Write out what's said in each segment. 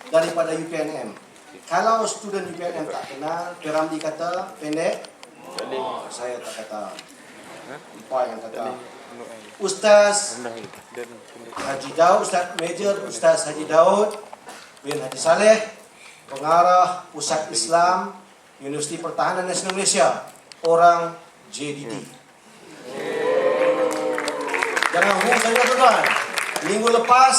daripada UPNM. Kalau student UPNM tak kenal, Piramli kata pendek, saya tak kata. Apa yang kata Ustaz Haji Daud, Ustaz Major Ustaz Haji Daud bin Haji Saleh, pengarah Pusat Islam Universiti Pertahanan Nasional Malaysia, orang JDT. Jangan hubung saya tuan. Minggu lepas,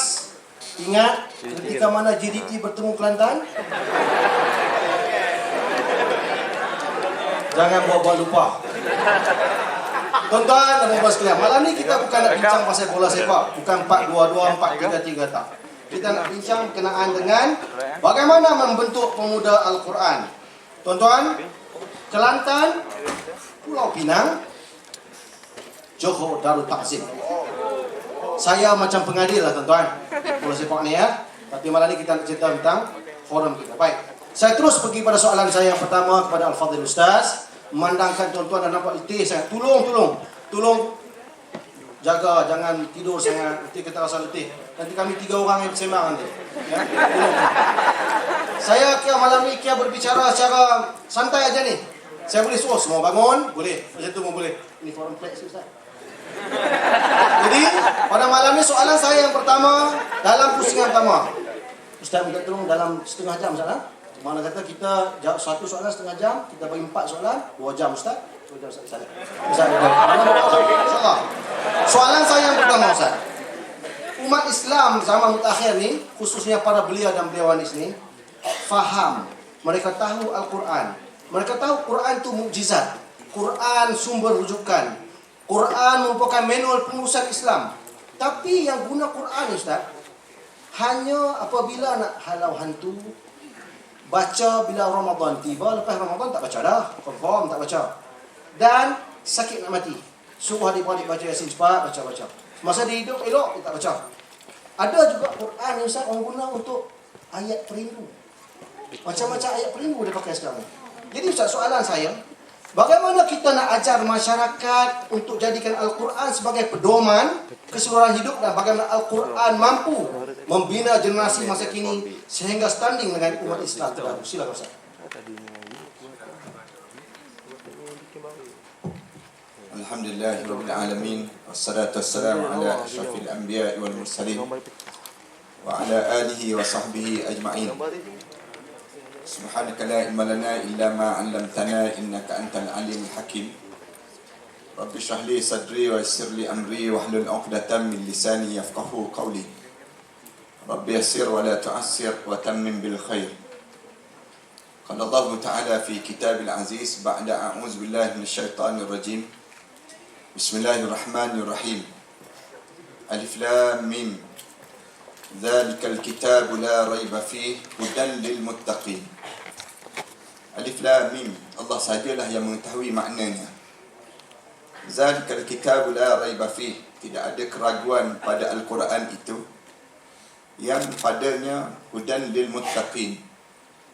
ingat ketika mana JDT bertemu Kelantan? Jangan buat-buat lupa. Tuan-tuan dan puan sekalian, malam ni kita bukan nak bincang pasal bola sepak, bukan 4-2-2, 4-3-3 tak. Kita nak bincang berkenaan dengan bagaimana membentuk pemuda Al-Quran. Tuan-tuan, Kelantan, Pulau Pinang, Johor Darul Takzim. Saya macam pengadil lah tuan-tuan, bola sepak ni ya. Tapi malam ni kita nak cerita tentang forum kita. Baik, saya terus pergi pada soalan saya yang pertama kepada Al-Fadhil Ustaz. Memandangkan tuan-tuan dan nampak letih sangat. Tolong jaga, jangan tidur sangat. Nanti kita rasa letih. Nanti kami 3 orang yang bersembang nanti. Ya? Saya malam ni berbicara secara santai aja nih. Saya boleh suruh semua bangun, boleh. Macam tu pun boleh. Ini forum flex Ustaz. Jadi pada malam ni soalan saya yang pertama dalam pusingan pertama. Ustaz minta tolong dalam setengah jam Ustaz. Mana kata kita jawab satu soalan setengah jam, kita bagi 4 soalan 2 jam Ustaz. 2 jam Ustaz. InsyaAllah. Soalan saya yang pertama Ustaz. Umat Islam zaman mutakhir ni, khususnya para belia dan beliawanis ni, faham. Mereka tahu Al-Quran. Mereka tahu Quran itu mukjizat. Quran sumber rujukan. Quran merupakan manual pengurusan Islam. Tapi yang guna Quran Ustaz, hanya apabila nak halau hantu, baca bila Ramadan tiba, lepas Ramadan tak baca dah. Confirm tak baca. Dan sakit nak mati, suruh adik-adik baca Yasin cepat, baca. Masa dia hidup elok, dia tak baca. Ada juga Quran yang Ustaz orang guna untuk ayat perimbu. Macam-macam ayat perimbu dia pakai sekarang. Jadi Ustaz, soalan saya, bagaimana kita nak ajar masyarakat untuk jadikan Al-Quran sebagai pedoman keseluruhan hidup, dan bagaimana Al-Quran mampu membina generasi masa kini sehingga standing dengan umat Islam terdahulu. Silakan Ustaz. Alhamdulillahirabbil alamin, wassalatu wassalamu ala asyrafil anbiya'i wal mursalin wa ala alihi wa sahbihi ajma'in. Subhanaka la ilma lana illa ma 'allamtana innaka antal alimul hakim. Rabbi shrah li sadri wa yassir li amri wahlul 'uqdatam min lisani yafqahu qawli. Rabbi yassir wa la tu'assir wa tammim bil khair. Qala Allah Ta'ala fi kitabil aziz ba'da a'udzu billahi minasyaitonir rajim. Bismillahirrahmanirrahim. Alif lam mim. Dzalikal kitabu la raiba fihi hudan lil muttaqin. Alif lam mim, Allah sajalah yang mengetahui maknanya. Dzalikal kitabu la raiba fihi, tidak ada keraguan pada Al-Quran itu, yang padanya hudan lil muttaqin.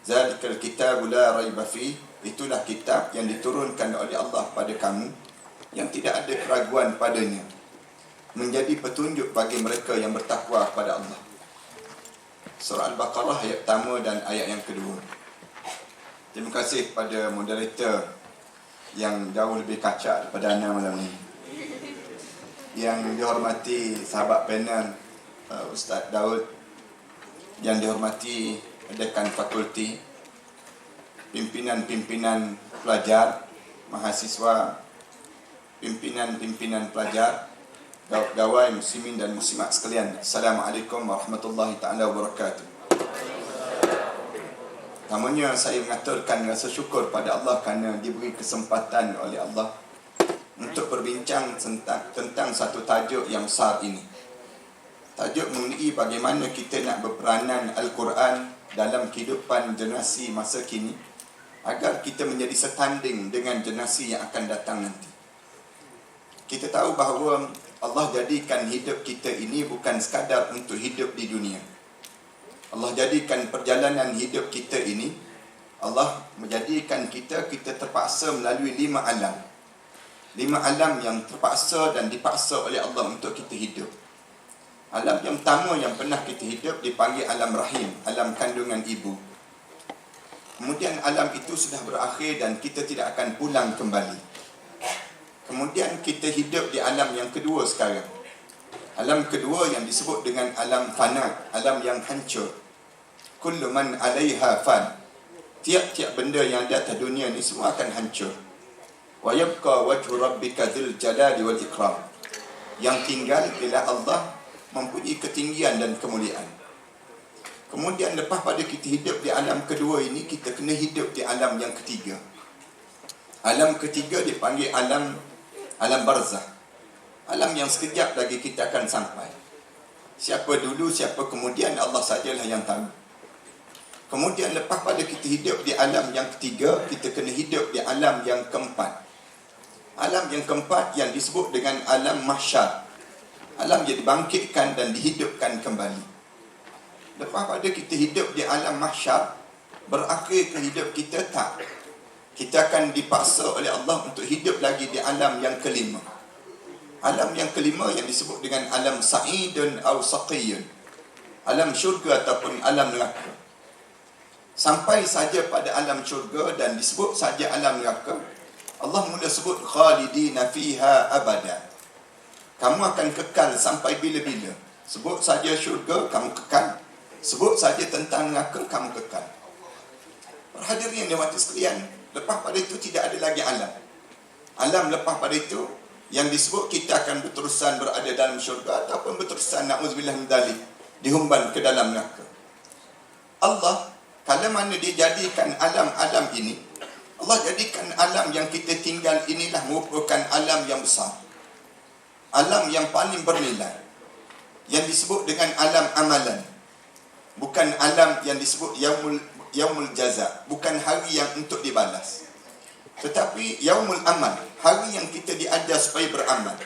Dzalikal kitabu la raiba fihi, itulah kitab yang diturunkan oleh Allah pada kamu, yang tidak ada keraguan padanya, menjadi petunjuk bagi mereka yang bertakwa kepada Allah. Surah Al-Baqarah ayat pertama dan ayat yang kedua. Terima kasih kepada moderator yang jauh lebih kacak daripada Ana malam ini. Yang dihormati sahabat panel Ustaz Daud, yang dihormati dekan fakulti, pimpinan-pimpinan pelajar, mahasiswa, pimpinan-pimpinan pelajar, gawai muslimin dan muslimat sekalian. Assalamualaikum warahmatullahi taala wabarakatuh. Namanya saya mengaturkan rasa syukur pada Allah kerana diberi kesempatan oleh Allah untuk berbincang tentang satu tajuk yang besar ini. Tajuk mengenai bagaimana kita nak berperanan Al-Quran dalam kehidupan generasi masa kini, agar kita menjadi setanding dengan generasi yang akan datang nanti. Kita tahu bahawa Allah jadikan hidup kita ini bukan sekadar untuk hidup di dunia. Allah jadikan perjalanan hidup kita ini, Allah menjadikan kita terpaksa melalui 5 alam. 5 alam yang terpaksa dan dipaksa oleh Allah untuk kita hidup. Alam yang pertama yang pernah kita hidup dipanggil alam rahim, alam kandungan ibu. Kemudian alam itu sudah berakhir dan kita tidak akan pulang kembali. Kemudian kita hidup di alam yang kedua sekarang. Alam kedua yang disebut dengan alam fana, alam yang hancur. Kullu man 'alaiha fan. Tiap-tiap benda yang ada atas dunia ni semua akan hancur. Wa yabqa wajhu rabbika dzul jalali wal ikram. Yang tinggal ialah Allah mempunyai ketinggian dan kemuliaan. Kemudian lepas pada kita hidup di alam kedua ini, kita kena hidup di alam yang ketiga. Alam ketiga dipanggil alam barzah. Alam yang sekejap lagi kita akan sampai. Siapa dulu, siapa kemudian, Allah sajalah yang tahu. Kemudian lepas pada kita hidup di alam yang ketiga, kita kena hidup di alam yang keempat. Alam yang keempat yang disebut dengan alam mahsyar. Alam yang dibangkitkan dan dihidupkan kembali. Lepas pada kita hidup di alam mahsyar, berakhir ke hidup kita? Tak. Kita akan dipaksa oleh Allah untuk hidup lagi di alam yang kelima. Alam yang kelima yang disebut dengan alam sa'idun atau saqiyun. Alam syurga ataupun alam neraka. Sampai saja pada alam syurga dan disebut saja alam neraka, Allah mula sebut khalidina fiha abada. Kamu akan kekal sampai bila-bila. Sebut saja syurga, kamu kekal. Sebut saja tentang neraka, kamu kekal. Hadirin yang dirahmati sekalian, lepas pada itu tidak ada lagi alam. Alam lepas pada itu yang disebut kita akan berterusan berada dalam syurga ataupun berterusan, na'udzubillah min dzalik, dihumban ke dalam neraka. Allah, kalau mana dia jadikan alam-alam ini, Allah jadikan alam yang kita tinggal inilah merupakan alam yang besar. Alam yang paling bernilai. Yang disebut dengan alam amalan. Bukan alam yang disebut yaumul jaza. Bukan hari yang untuk dibalas. Tetapi yaumul amal, hari yang kita diajar supaya beramal.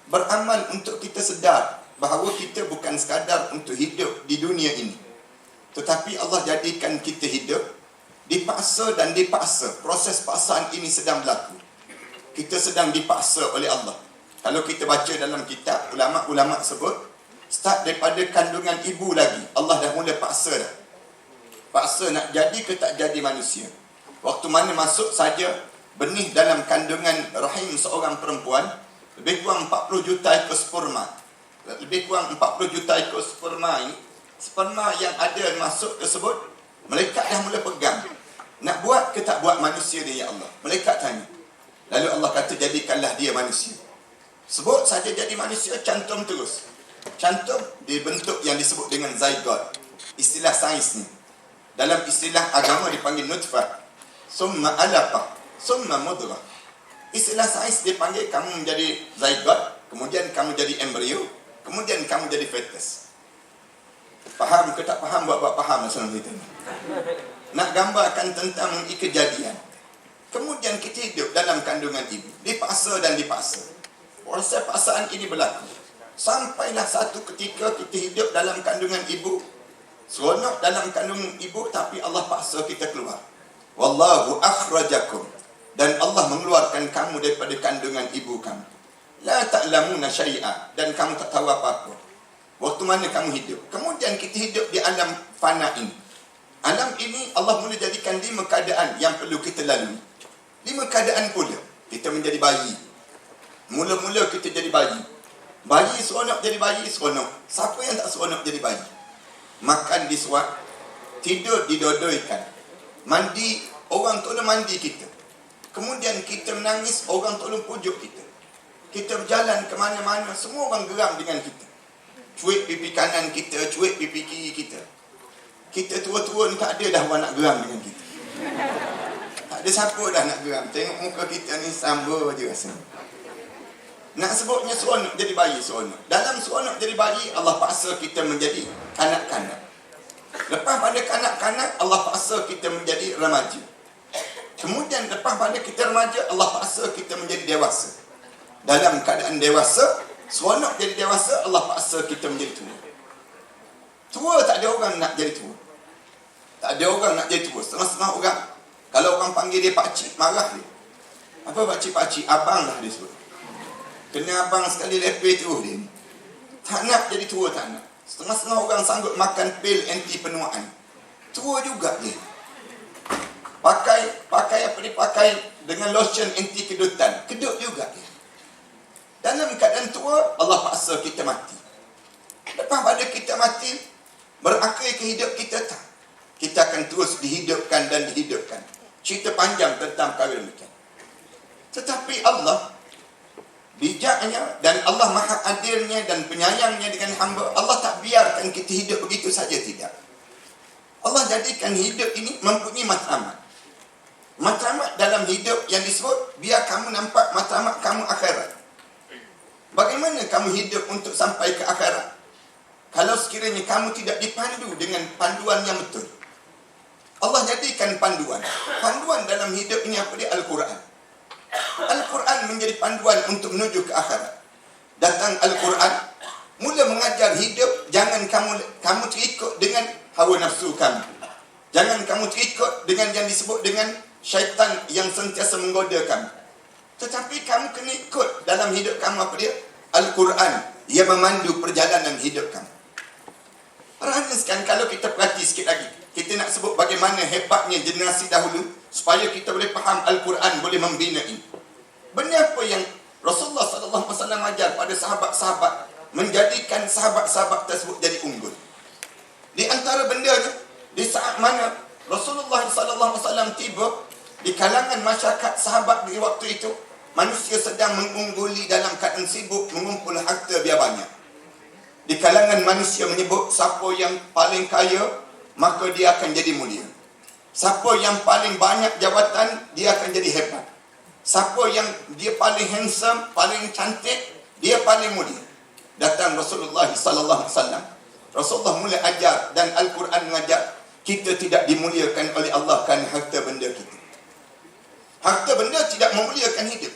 Beramal untuk kita sedar bahawa kita bukan sekadar untuk hidup di dunia ini. Tetapi Allah jadikan kita hidup, dipaksa dan dipaksa. Proses paksaan ini sedang berlaku. Kita sedang dipaksa oleh Allah. Kalau kita baca dalam kitab, ulama-ulama sebut, start daripada kandungan ibu lagi, Allah dah mula paksa dah. Paksa nak jadi ke tak jadi manusia. Waktu mana masuk saja benih dalam kandungan rahim seorang perempuan, lebih kurang 40 juta ekor sperma. Lebih kurang 40 juta ekor sperma ini, sperma yang ada masuk tersebut, malaikat dah mula pegang. Nak buat ke tak buat manusia ni, ya Allah? Malaikat tanya. Lalu Allah kata, jadikanlah dia manusia. Sebut saja jadi manusia, cantum terus. Cantum dibentuk yang disebut dengan zygote. Istilah sains ni. Dalam istilah agama dipanggil nutfah. Summa alaqah, summa mudghah. Istilah sains dipanggil kamu menjadi zygote, kemudian kamu jadi embrio, kemudian kamu jadi fetus. Faham ke tak faham? Buat faham lah senang kita. Nak gambarkan tentang kejadian. Kemudian kita hidup dalam kandungan ibu, dipaksa dan dipaksa. Proses paksaan ini berlaku. Sampailah satu ketika kita hidup dalam kandungan ibu, seronok dalam kandungan ibu, tapi Allah paksa kita keluar. Wallahu akhrajakum, dan Allah mengeluarkan kamu daripada kandungan ibu kamu. La ta'lamuna syai'a, dan kamu tak tahu apa-apa. Waktu mana kamu hidup. Kemudian kita hidup di alam fana ini. Alam ini Allah mula jadikan 5 keadaan yang perlu kita lalui. 5 keadaan pula. Kita menjadi bayi. Mula-mula kita jadi bayi. Bayi seronok jadi bayi, seronok. Siapa yang tak seronok jadi bayi? Makan disuap, tidur didodoikan. Mandi, orang tolong mandi kita. Kemudian kita menangis, orang tolong pujuk kita. Kita berjalan ke mana-mana, semua orang geram dengan kita. Cuik pipi kanan kita, cuik pipi kiri kita. Kita tua-tua ni tak ada dah orang nak geram dengan kita. Tak ada siapa dah nak geram. Tengok muka kita ni samba je rasa. Nak sebutnya seronok jadi bayi, seronok. Dalam seronok jadi bayi, Allah paksa kita menjadi kanak-kanak. Lepas pada kanak-kanak, Allah paksa kita menjadi remaja. Kemudian lepas pada kita remaja, Allah paksa kita menjadi dewasa. Dalam keadaan dewasa, seronok jadi dewasa, Allah paksa kita menjadi tua. Tua tak ada orang nak jadi tua. Tak ada orang nak jadi tua. Setengah-setengah orang, kalau orang panggil dia pakcik, marah dia. Apa pakcik-pakcik? Abang lah dia sebut. Kena abang sekali lepeh terus dia. Tak nak jadi tua, tak nak. Setengah-setengah orang sanggup makan pil anti penuaan. Tua juga dia. Pakai apa dipakai dengan lotion anti kedutan. Kedut juga dia. Dalam keadaan tua, Allah paksa kita mati. Lepas pada kita mati, berakhir ke hidup kita tak. Kita akan terus dihidupkan dan dihidupkan. Cerita panjang tentang perkara demikian. Tetapi Allah bijaknya dan Allah maha adilnya dan penyayangnya dengan hamba, Allah tak biarkan kita hidup begitu saja, tidak. Allah jadikan hidup ini mempunyai matlamat. Matlamat dalam hidup yang disebut, biar kamu nampak matlamat kamu akhirat. Bagaimana kamu hidup untuk sampai ke akhirat? Kalau sekiranya kamu tidak dipandu dengan panduan yang betul. Allah jadikan panduan. Panduan dalam hidup ini apa dia? Al-Quran. Al-Quran menjadi panduan untuk menuju ke akhirat. Datang Al-Quran, mula mengajar hidup, jangan kamu terikut dengan hawa nafsu kamu. Jangan kamu terikut dengan yang disebut dengan syaitan yang sentiasa menggoda kamu. Tetapi kamu kena ikut dalam hidup kamu apa dia? Al-Quran. Ia memandu perjalanan hidup kamu. Perhatikan kalau kita perhati sikit lagi. Kita nak sebut bagaimana hebatnya generasi dahulu supaya kita boleh faham Al-Quran, boleh membina ini. Benda apa yang Rasulullah SAW ajar pada sahabat-sahabat menjadikan sahabat-sahabat tersebut jadi unggul. Di antara bendanya, di saat mana Rasulullah SAW tiba di kalangan masyarakat sahabat di waktu itu, manusia sedang mengungguli dalam keadaan sibuk mengumpul harta biar banyak. Di kalangan manusia menyebut siapa yang paling kaya, maka dia akan jadi mulia. Siapa yang paling banyak jawatan, dia akan jadi hebat. Siapa yang dia paling handsome, paling cantik, dia paling mulia. Datang Rasulullah SAW. Rasulullah mula ajar dan Al-Quran mengajar kita tidak dimuliakan oleh Allah kerana harta benda kita. Harta benda tidak memuliakan hidup.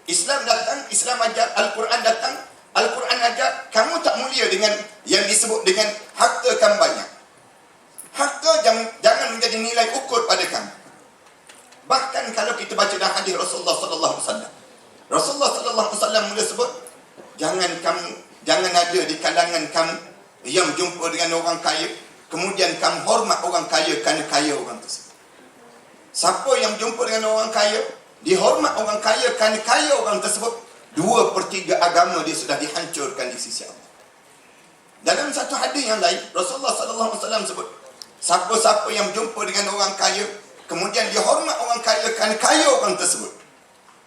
Islam datang, Islam ajar, Al-Quran datang, Al-Quran ajar kamu tak mulia dengan yang disebut dengan harta kamu banyak. Harta jangan menjadi nilai ukur pada kamu. Bahkan kalau kita baca dalam hadis Rasulullah SAW, Rasulullah SAW mula sebut, jangan ada di kalangan kamu yang jumpa dengan orang kaya, kemudian kamu hormat orang kaya kerana kaya orang tersebut. Siapa yang jumpa dengan orang kaya, dihormat orang kaya kerana kaya orang tersebut, 2/3 agama dia sudah dihancurkan di sisi Allah. Dalam satu hadis yang lain, Rasulullah SAW sebut, siapa-siapa yang jumpa dengan orang kaya, kemudian dia hormat orang kaya kerana kaya orang tersebut,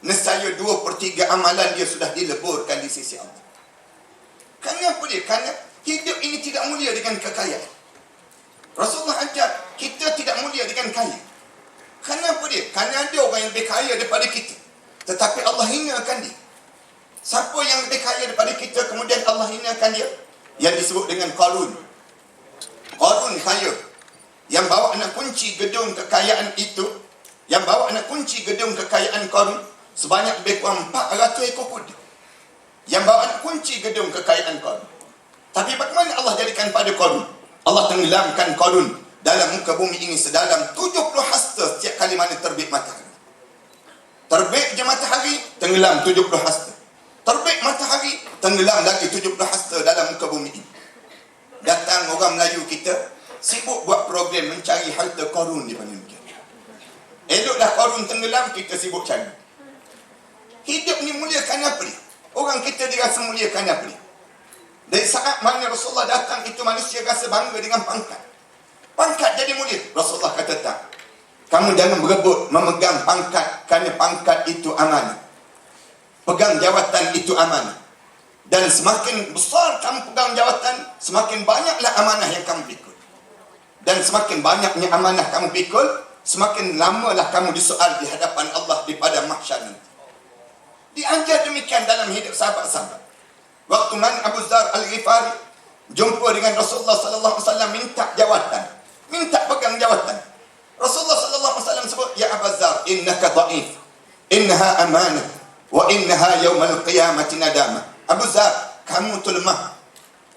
nescaya 2/3 amalan dia sudah dileburkan di sisi Allah. Kerana apa dia? Kerana hidup ini tidak mulia dengan kekayaan. Rasulullah ajar kita tidak mulia dengan kaya. Kerana apa dia? Kerana ada orang yang lebih kaya daripada kita, tetapi Allah hinakan dia. Siapa yang lebih kaya daripada kita, kemudian Allah hinakan dia? Yang disebut dengan Qarun. Qarun kaya, yang bawa anak kunci gedung kekayaan itu, yang bawa anak kunci gedung kekayaan Qarun sebanyak lebih kurang 400 ekor kuda, yang bawa anak kunci gedung kekayaan Qarun. Tapi bagaimana Allah jadikan pada Qarun? Allah tenggelamkan Qarun dalam muka bumi ini sedalam 70 hasta setiap kali mana terbit matahari. Terbit je matahari, tenggelam 70 hasta. Terbit matahari, tenggelam lagi 70 hasta dalam muka bumi ini. Datang orang Melayu kita, sibuk buat program mencari harta Qarun di mana mungkin. Eloklah Qarun tenggelam, kita sibuk cari. Hidup ni muliakan apa dia? Orang kita dirasa muliakan apa dia? Dari saat mana Rasulullah datang, itu manusia rasa bangga dengan pangkat. Pangkat jadi mulia. Rasulullah kata tak. Kamu jangan berebut memegang pangkat, kerana pangkat itu amanah. Pegang jawatan itu amanah. Dan semakin besar kamu pegang jawatan, semakin banyaklah amanah yang kamu pikul. Dan semakin banyaknya amanah kamu pikul, semakin lamalah kamu disoal di hadapan Allah di padang mahsyar nanti. Diajar demikian dalam hidup sahabat-sahabat. Waktu mana Abu Dzar Al-Ghifari jumpa dengan Rasulullah SAW, minta jawatan, minta pegang jawatan. Rasulullah SAW sebut, ya Abu Dzar, innaka dha'if, innaha amanah, wa innaha yawmal qiyamati nadamah. Abu Dzar, kamu tu lemah.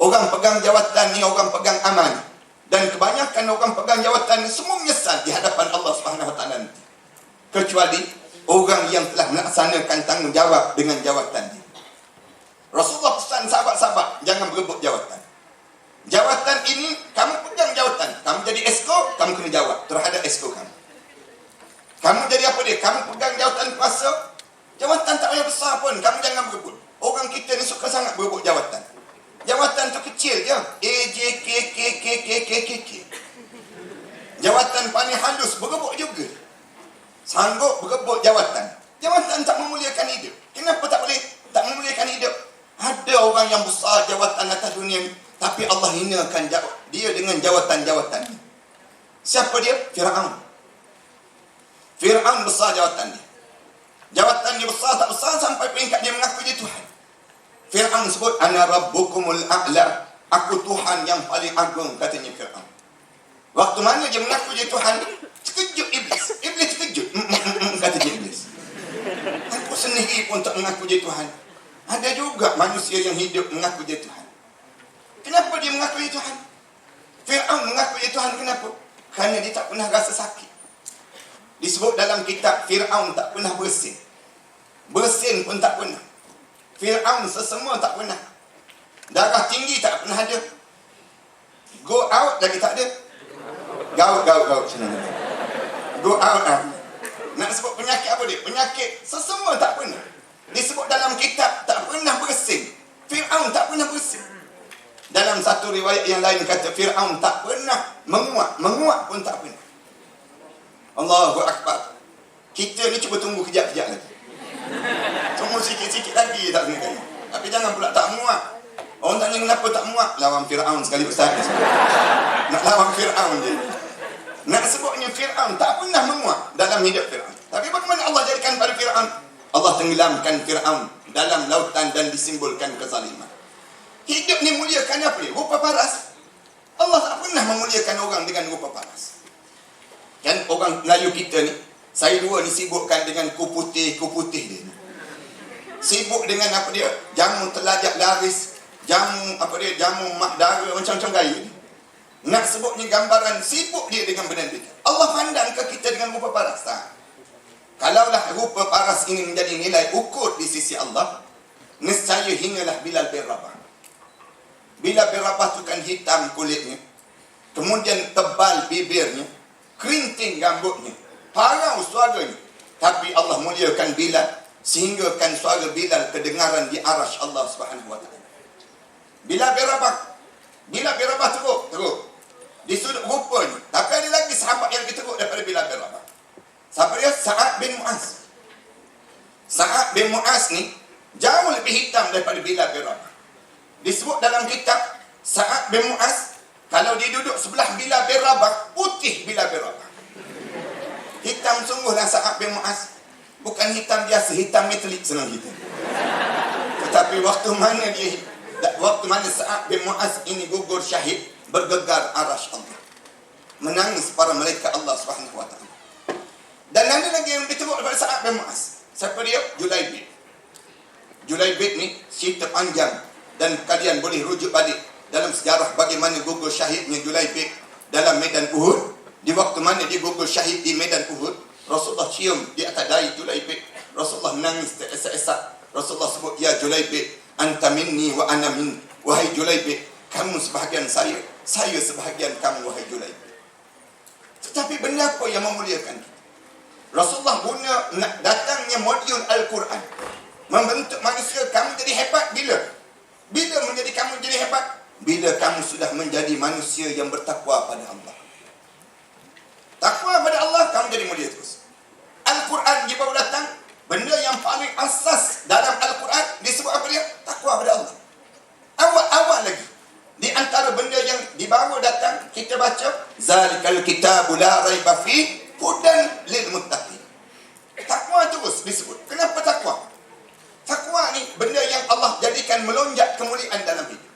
Orang pegang jawatan ni, orang pegang amanah. Dan kebanyakan orang pegang jawatan ni semua menyesal di hadapan Allah SWT nanti. Kecuali orang yang telah melaksanakan tanggungjawab dengan jawatan dia. Rasulullah pesan sahabat-sahabat, jangan berebut jawatan. Jawatan ini, kamu pegang jawatan. Kamu jadi esko, kamu kena jawab terhadap esko kamu. Kamu jadi apa dia? Kamu pegang jawatan kuasa, jawatan tak payah besar pun, kamu jangan berebut. Orang kita ni suka sangat berebut jawatan. Jawatan tu kecil je. A, J, K, K, K, K, K, K, K. Jawatan paling halus, berebut juga. Sanggup berebut jawatan. Jawatan tak memuliakan hidup. Kenapa tak boleh? Tak memuliakan hidup. Ada orang yang besar jawatan atas dunia ni, tapi Allah hinakan dia dengan jawatan-jawatan. Siapa dia? Fir'aun. Fir'aun besar jawatan dia. Jawatan dia besar tak besar sampai peringkat dia mengaku dia Tuhan. Fir'aun sebut, ana rabbukumul a'la. Aku Tuhan yang paling agung, katanya Fir'aun. Waktu mana dia mengaku dia Tuhan, terkejut iblis. Iblis terkejut. Kata dia iblis. Aku sendiri pun tak mengaku dia Tuhan. Ada juga manusia yang hidup mengaku dia Tuhan. Kenapa dia mengaku dia Tuhan? Fir'aun mengaku dia Tuhan, kenapa? Kerana dia tak pernah rasa sakit. Disebut dalam kitab, Fir'aun tak pernah bersin. Bersin pun tak pernah. Fir'aun sesama tak pernah. Darah tinggi tak pernah ada. Go out lagi tak ada. Gaut. Go out. Nak sebut penyakit apa dia? Penyakit sesama tak pernah. Disebut dalam kitab, tak pernah bersin. Fir'aun tak pernah bersin. Dalam satu riwayat yang lain kata Fir'aun tak pernah menguap. Menguap pun tak pernah. Allahu Akbar. Kita ni cuba tunggu kejap-kejap lagi. Tunggu sikit-sikit lagi tak kena. Tapi jangan pula tak muak. Orang tanya kenapa tak muak? Lawan Fir'aun sekali Ustaz. Nak lawan Fir'aun je. Nak sebutnya Fir'aun tak pernah menguap dalam hidup Fir'aun. Tapi bagaimana Allah jadikan pada Fir'aun? Allah tenggelamkan Fir'aun dalam lautan dan disimbolkan kezaliman. Hidup ni muliakan apa dia? Rupa paras. Allah tak pernah memuliakan orang dengan rupa paras. Kan orang Melayu kita ni, saya dua ni sibukkan dengan kuputih dia ni. Sibuk dengan apa dia? Jamu telajak laris, jamu apa dia? Jamu mak dara, macam-macam gaya ni. Nak sebutnya gambaran, sibuk dia dengan benda dia. Allah pandang ke kita dengan rupa paras tak? Kalaulah rupa paras ini menjadi nilai ukur di sisi Allah, nescaya hingalah Bilal bin Rabah. Bilal bin Rabah tu kan hitam kulitnya, kemudian tebal bibirnya, kerinting rambutnya, parau suaranya. Tapi Allah muliakan Bilal sehingga kan suara Bilal kedengaran di arash Allah Subhanahu wa taala. Bilal bin Rabah teruk di sudut rupanya. Tapi ada lagi sahabat yang lebih teruk daripada Bilal bin Rabah. Siapa dia? Sa'ad bin Mu'az. Sa'ad bin Mu'az ni jauh lebih hitam daripada Bilal bin Rabah. Disebut dalam kitab, Sa'ad bin Mu'az kalau dia duduk sebelah Bilal bin Rabah, putih Bilal bin Rabah. Hitam sungguhlah Sa'ad bin Mu'az. Bukan hitam biasa, hitam metalik senang kita. Tetapi waktu mana Sa'ad bin Mu'az ini gugur syahid, bergegar arash Allah. Menangis para malaikat Allah Subhanahu wa taala. Dan ada lagi yang lebih teruk daripada Sa'ad bin Mu'az. Siapa dia? Julaibib. Julaibib ni cerita panjang dan kalian boleh rujuk balik dalam sejarah bagaimana gugur syahidnya Julaibib dalam medan Uhud. Di waktu mana dia gugur syahid di medan Uhud, Rasulullah cium di atas dahi Julaibib. Rasulullah menangis teresak-esak. Rasulullah sebut, ya Julaibib, anta minni wa ana min. Wahai Julaibib, kamu sebahagian saya sebahagian kamu, wahai Julaibib. Tetapi benda apa yang memuliakan kita? Rasulullah guna datangnya modul Al-Quran membentuk manusia. Kamu jadi hebat bila menjadi kamu jadi hebat? Bila kamu sudah menjadi manusia yang bertakwa pada Allah. Takwa pada Allah, kamu jadi mulia terus. Al-Quran dia baru datang, benda yang paling asas dalam Al-Quran disebut apa dia? Takwa pada Allah. Awal lagi. Di antara benda yang dibawa datang, kita baca, zalikal kitabu la raiba fi hudan lil muttaqin. Takwa terus disebut. Kenapa takwa? Takwa ni benda yang Allah jadikan melonjak kemuliaan dalam hidup.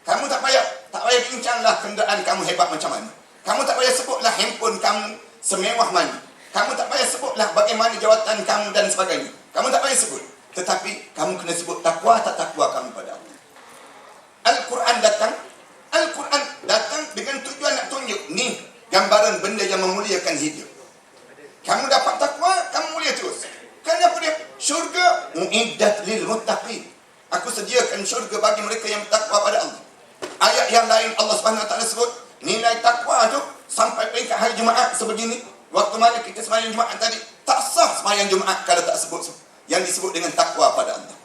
Kamu tak payah bincanglah kenderaan kamu hebat macam mana. Kamu tak payah sebutlah handphone kamu semewah mana. Kamu tak payah sebutlah bagaimana jawatan kamu dan sebagainya. Kamu tak payah sebut. Tetapi kamu kena sebut takwa tak takwa kamu pada Allah. Al-Quran datang dengan tujuan nak tunjuk ni gambaran benda yang memuliakan hidup. Kamu dapat takwa, kamu mulia terus. Kenapa dia? Syurga mu'iddat lil muttaqin. Aku sediakan syurga bagi mereka yang bertakwa pada Allah. Ayat yang lain Allah Subhanahu Wa Taala sebut nilai takwa tu sampai peringkat hari Jumaat sebegini. Waktu mana kita sembahyang Jumaat tadi, tak sah sembahyang Jumaat kalau tak sebut yang disebut dengan takwa pada Allah.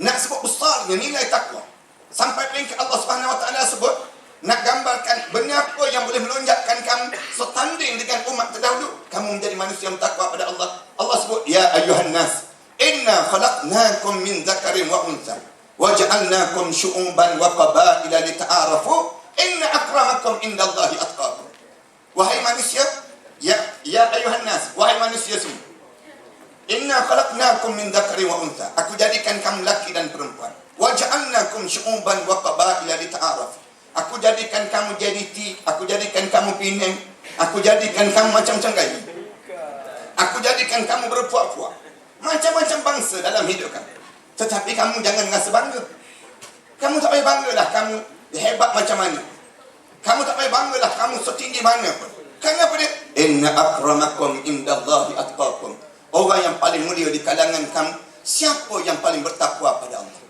Nak sebut besarnya nilai takwa. Sampai peringkat Allah Subhanahu Wa Taala sebut nak gambarkan benar apa yang boleh melonjakkan kamu setanding dengan umat terdahulu, kamu menjadi manusia yang bertakwa pada Allah. Allah sebut ya ayyuhan nas inna khalaqnakum min dzakarin wa untha wa ja'alnakum syu'uban wa qabaila lita'arafu inna akramakum indallahi atqakum. Wahai manusia, ya ayyuhan nas, wahai manusia semua, inna khalaqnakum min dzakarin wa untha, aku jadikan kamu laki dan perempuan, wa ja'alnakum syu'uban wa qabaila lita'arafu, aku jadikan kamu JDT, aku jadikan kamu Penang, aku jadikan kamu macam-macam gaya, aku jadikan kamu berpuak-puak, macam-macam bangsa dalam hidup kamu. Tetapi kamu jangan rasa bangga. Kamu tak payah banggalah kamu hebat macam mana. Kamu tak payah banggalah kamu setinggi mana pun. Kenapa dia? Inna akramakum indallahi atqakum. Orang yang paling mulia di kalangan kamu, siapa yang paling bertakwa pada Allah.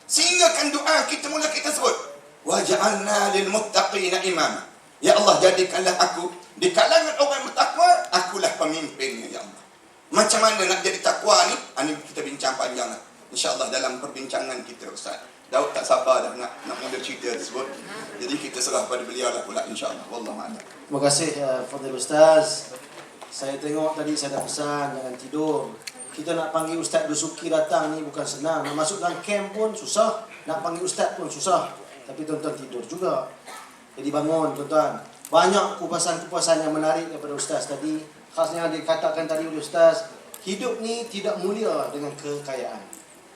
Sehingga kan doa kita mula kita sebut wa ja'alna lil muttaqina imama. Ya Allah, jadikanlah aku di kalangan orang bertakwa, akulah pemimpinnya ya Allah. Macam mana nak jadi takwa ni? Ini kita bincang panjang lah. InsyaAllah dalam perbincangan kita Ustaz. Daud tak sabar dah nak mula cerita tersebut. Jadi kita serah pada beliau lah pula insyaAllah. Wallahu'alam. Terima kasih Fadil Ustaz. Saya tengok tadi saya dah pesan jangan tidur. Kita nak panggil Ustaz Dusuki datang ni bukan senang. Nak masuk dalam camp pun susah. Nak panggil Ustaz pun susah. Tapi tuan-tuan tidur juga. Jadi bangun tuan-tuan. Banyak kupasan-kupasan yang menarik daripada Ustaz tadi. Khasnya dikatakan tadi oleh Ustaz, hidup ni tidak mulia dengan kekayaan.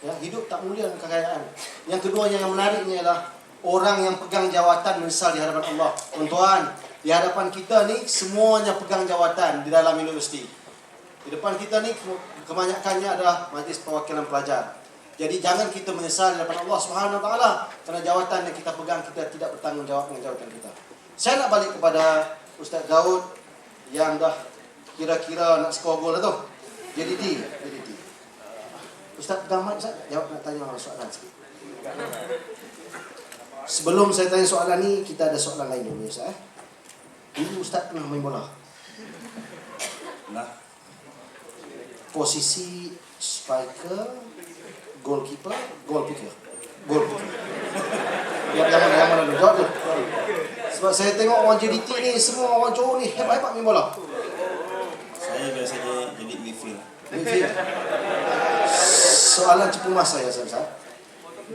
Ya, hidup tak mulia dengan kekayaan. Yang keduanya yang menariknya ialah orang yang pegang jawatan menyesal di hadapan Allah. Tuan-tuan, di hadapan kita ni semuanya pegang jawatan di dalam universiti. Di depan kita ni kebanyakannya adalah majlis perwakilan pelajar. Jadi jangan kita menyesal di hadapan Allah Subhanahu Wa Taala kerana jawatan yang kita pegang kita tidak bertanggungjawab dengan jawatan kita. Saya nak balik kepada Ustaz Daud yang dah kira-kira nak skor gol dah tu. JDT. Ustaz pegang mic Ustaz, jawab nak tanya soalan sikit. Sebelum saya tanya soalan ni, kita ada soalan lain dulu Ustaz. Dulu Ustaz pernah main bola. Nah, posisi striker, goalkeeper. Yang mana dulu? Jawab dulu. Sebab saya tengok orang JDT ni, semua orang Johor ni hebat-hebat main bola. saya biasanya jadi midfield. Soalan cepu mas saya Ustaz.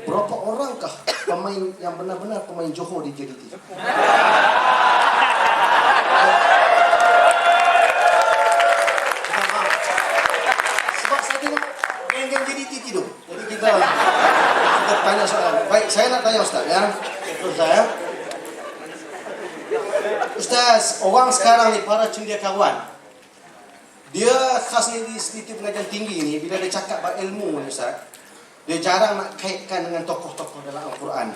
Berapa orangkah pemain yang benar-benar pemain Johor di JDT? Sebab saya tengok geng-geng JDT tidur. Jadi kita tanya soalan. Baik, saya nak tanya Ustaz ya. Terus saya. Ustaz, orang sekarang ni para cendekiawan, dia khasnya di Institut Pengajian Tinggi ni, bila dia cakap bab ilmu ni Ustaz, dia jarang nak kaitkan dengan tokoh-tokoh dalam Al-Quran.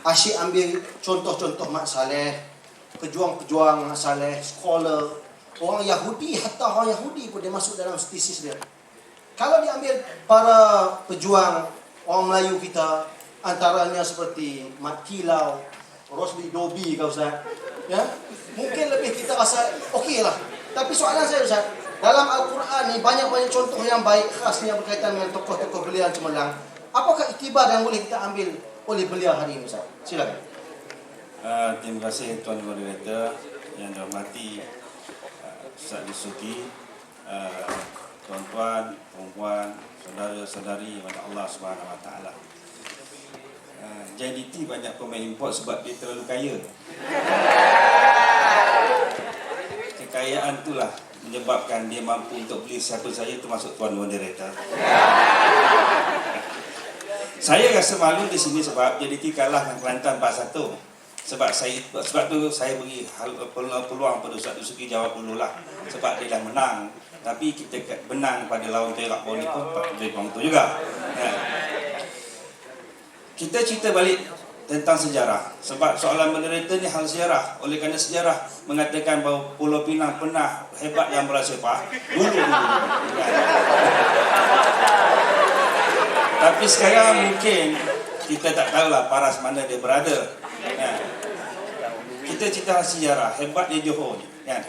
Asyik ambil contoh-contoh Mak Saleh, pejuang-pejuang Mak Saleh, scholar, orang Yahudi, hatta orang Yahudi pun dia masuk dalam tesis dia. Kalau dia ambil para pejuang orang Melayu kita, antaranya seperti Mat Kilau, Rosli Dobi kau Ustaz, ya, mungkin lebih kita rasa okey lah. Tapi soalan saya Ustaz, dalam Al-Quran ni banyak-banyak contoh yang baik khasnya berkaitan dengan tokoh-tokoh beliau yang cemerlang. Apakah iktibar yang boleh kita ambil oleh beliau hari ini Ustaz? Silakan. Terima kasih Tuan Moderator yang dihormati Ustaz Dusuki, tuan-tuan, perempuan, saudara-saudari yang Allah Subhanahu Wa Taala. JDT banyak pemain import sebab dia terlalu kaya. Kekayaan itulah menyebabkan dia mampu untuk beli siapa saja, termasuk Tuan Moderator. Saya rasa malu di sini sebab JDT kalah dengan Kelantan 4-1. Sebab tu saya beri peluang pada Ustaz Dusuki jawab dululah. Sebab dia dah menang. Tapi kita menang pada lawan Perak Boni pun lebih kurang tu juga. Kita cerita balik tentang sejarah. Sebab soalan moderator ni hal sejarah. Oleh kerana sejarah mengatakan bahawa Pulau Pinang pernah hebat dalam bola sepak. Dulu. Tapi sekarang mungkin kita tak tahulah paras mana dia berada. Kan? Kita cerita sejarah hebatnya Johor ni, kan?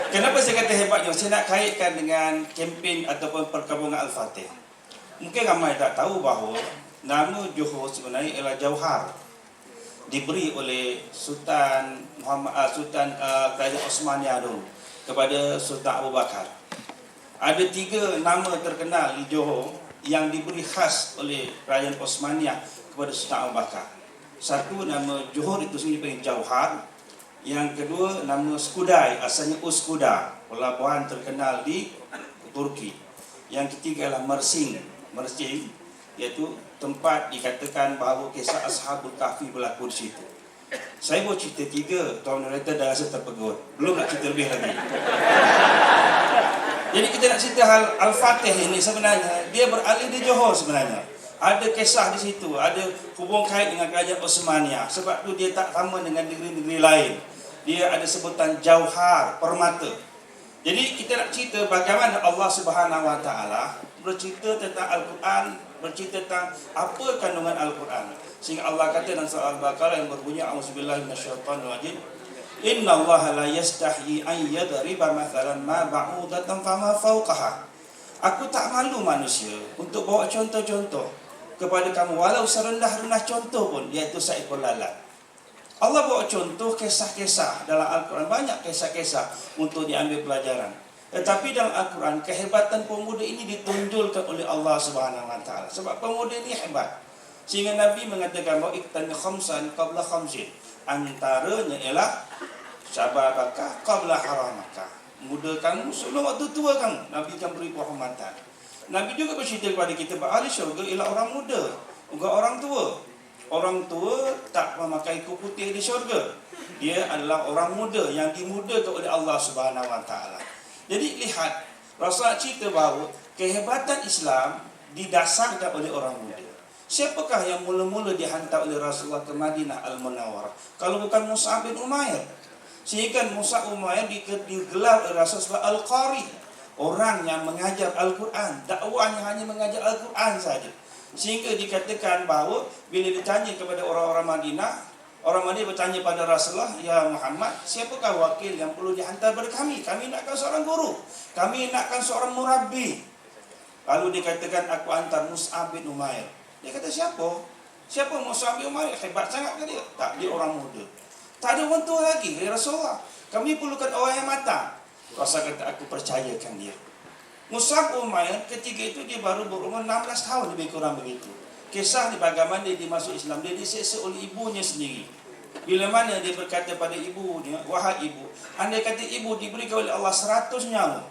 Kenapa saya kata hebatnya? Saya nak kaitkan dengan kempen ataupun perkabungan Al-Fatih. Mungkin ramai tak tahu bahawa nama Johor sebenarnya ialah Jauhar. Diberi oleh Sultan Kerajaan Osmania dulu kepada Sultan Abu Bakar. Ada 3 nama terkenal di Johor yang diberi khas oleh Kerajaan Osmania kepada Sultan Abu Bakar. Satu nama Johor itu sendiri panggil Jauhar. Yang kedua nama Skudai, asalnya Uskuda, pelabuhan terkenal di Turki. Yang ketiga adalah Mersing, iaitu tempat dikatakan bahawa kisah Ashabul Kahfi berlaku di situ. Saya buat cerita 3, tuan moderator dah rasa terpegut. Belum nak cerita lebih lagi. Jadi kita nak cerita hal Al-Fatih ini sebenarnya dia beralih di Johor sebenarnya. Ada kisah di situ, ada hubung kait dengan kerajaan Osmania. Sebab tu dia tak sama dengan negeri-negeri lain. Dia ada sebutan Jauhar, permata. Jadi kita nak cerita bagaimana Allah Subhanahu Wa Taala bercerita tentang Al-Quran, bercerita tentang apa kandungan Al-Quran. Sehingga Allah kata dalam surah Al-Baqarah yang berbunyi A'udzubillahi minasyaitonirrajim. Innallaha la yastahyi an yadriba mathalan ma ba'udatan fama fawqaha. Aku tak malu manusia untuk bawa contoh-contoh kepada kamu walau serendah-rendah contoh pun, iaitu seekor lalat. Allah bawa contoh kisah-kisah dalam Al-Quran, banyak kisah-kisah untuk diambil pelajaran. Tetapi dalam Al-Quran kehebatan pemuda ini ditunjulkan oleh Allah Subhanahu Wa Taala. Sebab pemuda ini hebat. Sehingga Nabi mengatakan bahawa iktani khamsan qabla khamsin. Antaranya ialah syababaka qabla haramaka. Muda kamu sebelum waktu tua kamu, Nabi akan beri penghormatan. Nabi juga bercerita kepada kita bahawa ahli syurga ialah orang muda, bukan orang tua. Orang tua tak memakai kuku putih di syurga. Dia adalah orang muda yang dimudakan oleh Allah Subhanahu Wa Taala. Jadi lihat, Rasulullah cerita bahawa kehebatan Islam didasarkan oleh orang muda. Siapakah yang mula-mula dihantar oleh Rasulullah ke Madinah Al-Munawwarah? Kalau bukan Mus'ab bin Umair. Sehingga Mus'ab bin Umair digelar oleh Rasulullah Al-Qari, orang yang mengajar Al-Quran. Dakwahnya hanya mengajar Al-Quran saja. Sehingga dikatakan bahawa bila ditanya kepada orang-orang Madinah, orang Madinah bertanya pada Rasulullah, "Ya Muhammad, siapakah wakil yang perlu dihantar kepada kami? Kami nakkan seorang guru. Kami nakkan seorang murabbi." Lalu dikatakan, "Aku hantar Mus'ab bin Umair." Dia kata, "Siapa? Siapa Mus'ab bin Umair? Hebat sangat ke dia?" Tak, dia orang muda. Tak ada orang tua lagi, ya Rasulullah. Kami perlukan orang yang matang. Rasul kata, "Aku percayakan dia." Mus'ab bin Umair ketika itu dia baru berumur 16 tahun, lebih kurang begitu. Kisah ni bagaimana dia masuk Islam. Dia diseksa oleh ibunya sendiri. Bila mana dia berkata pada ibunya, "Wahai ibu, andai kata ibu diberikan oleh Allah 100 nyawa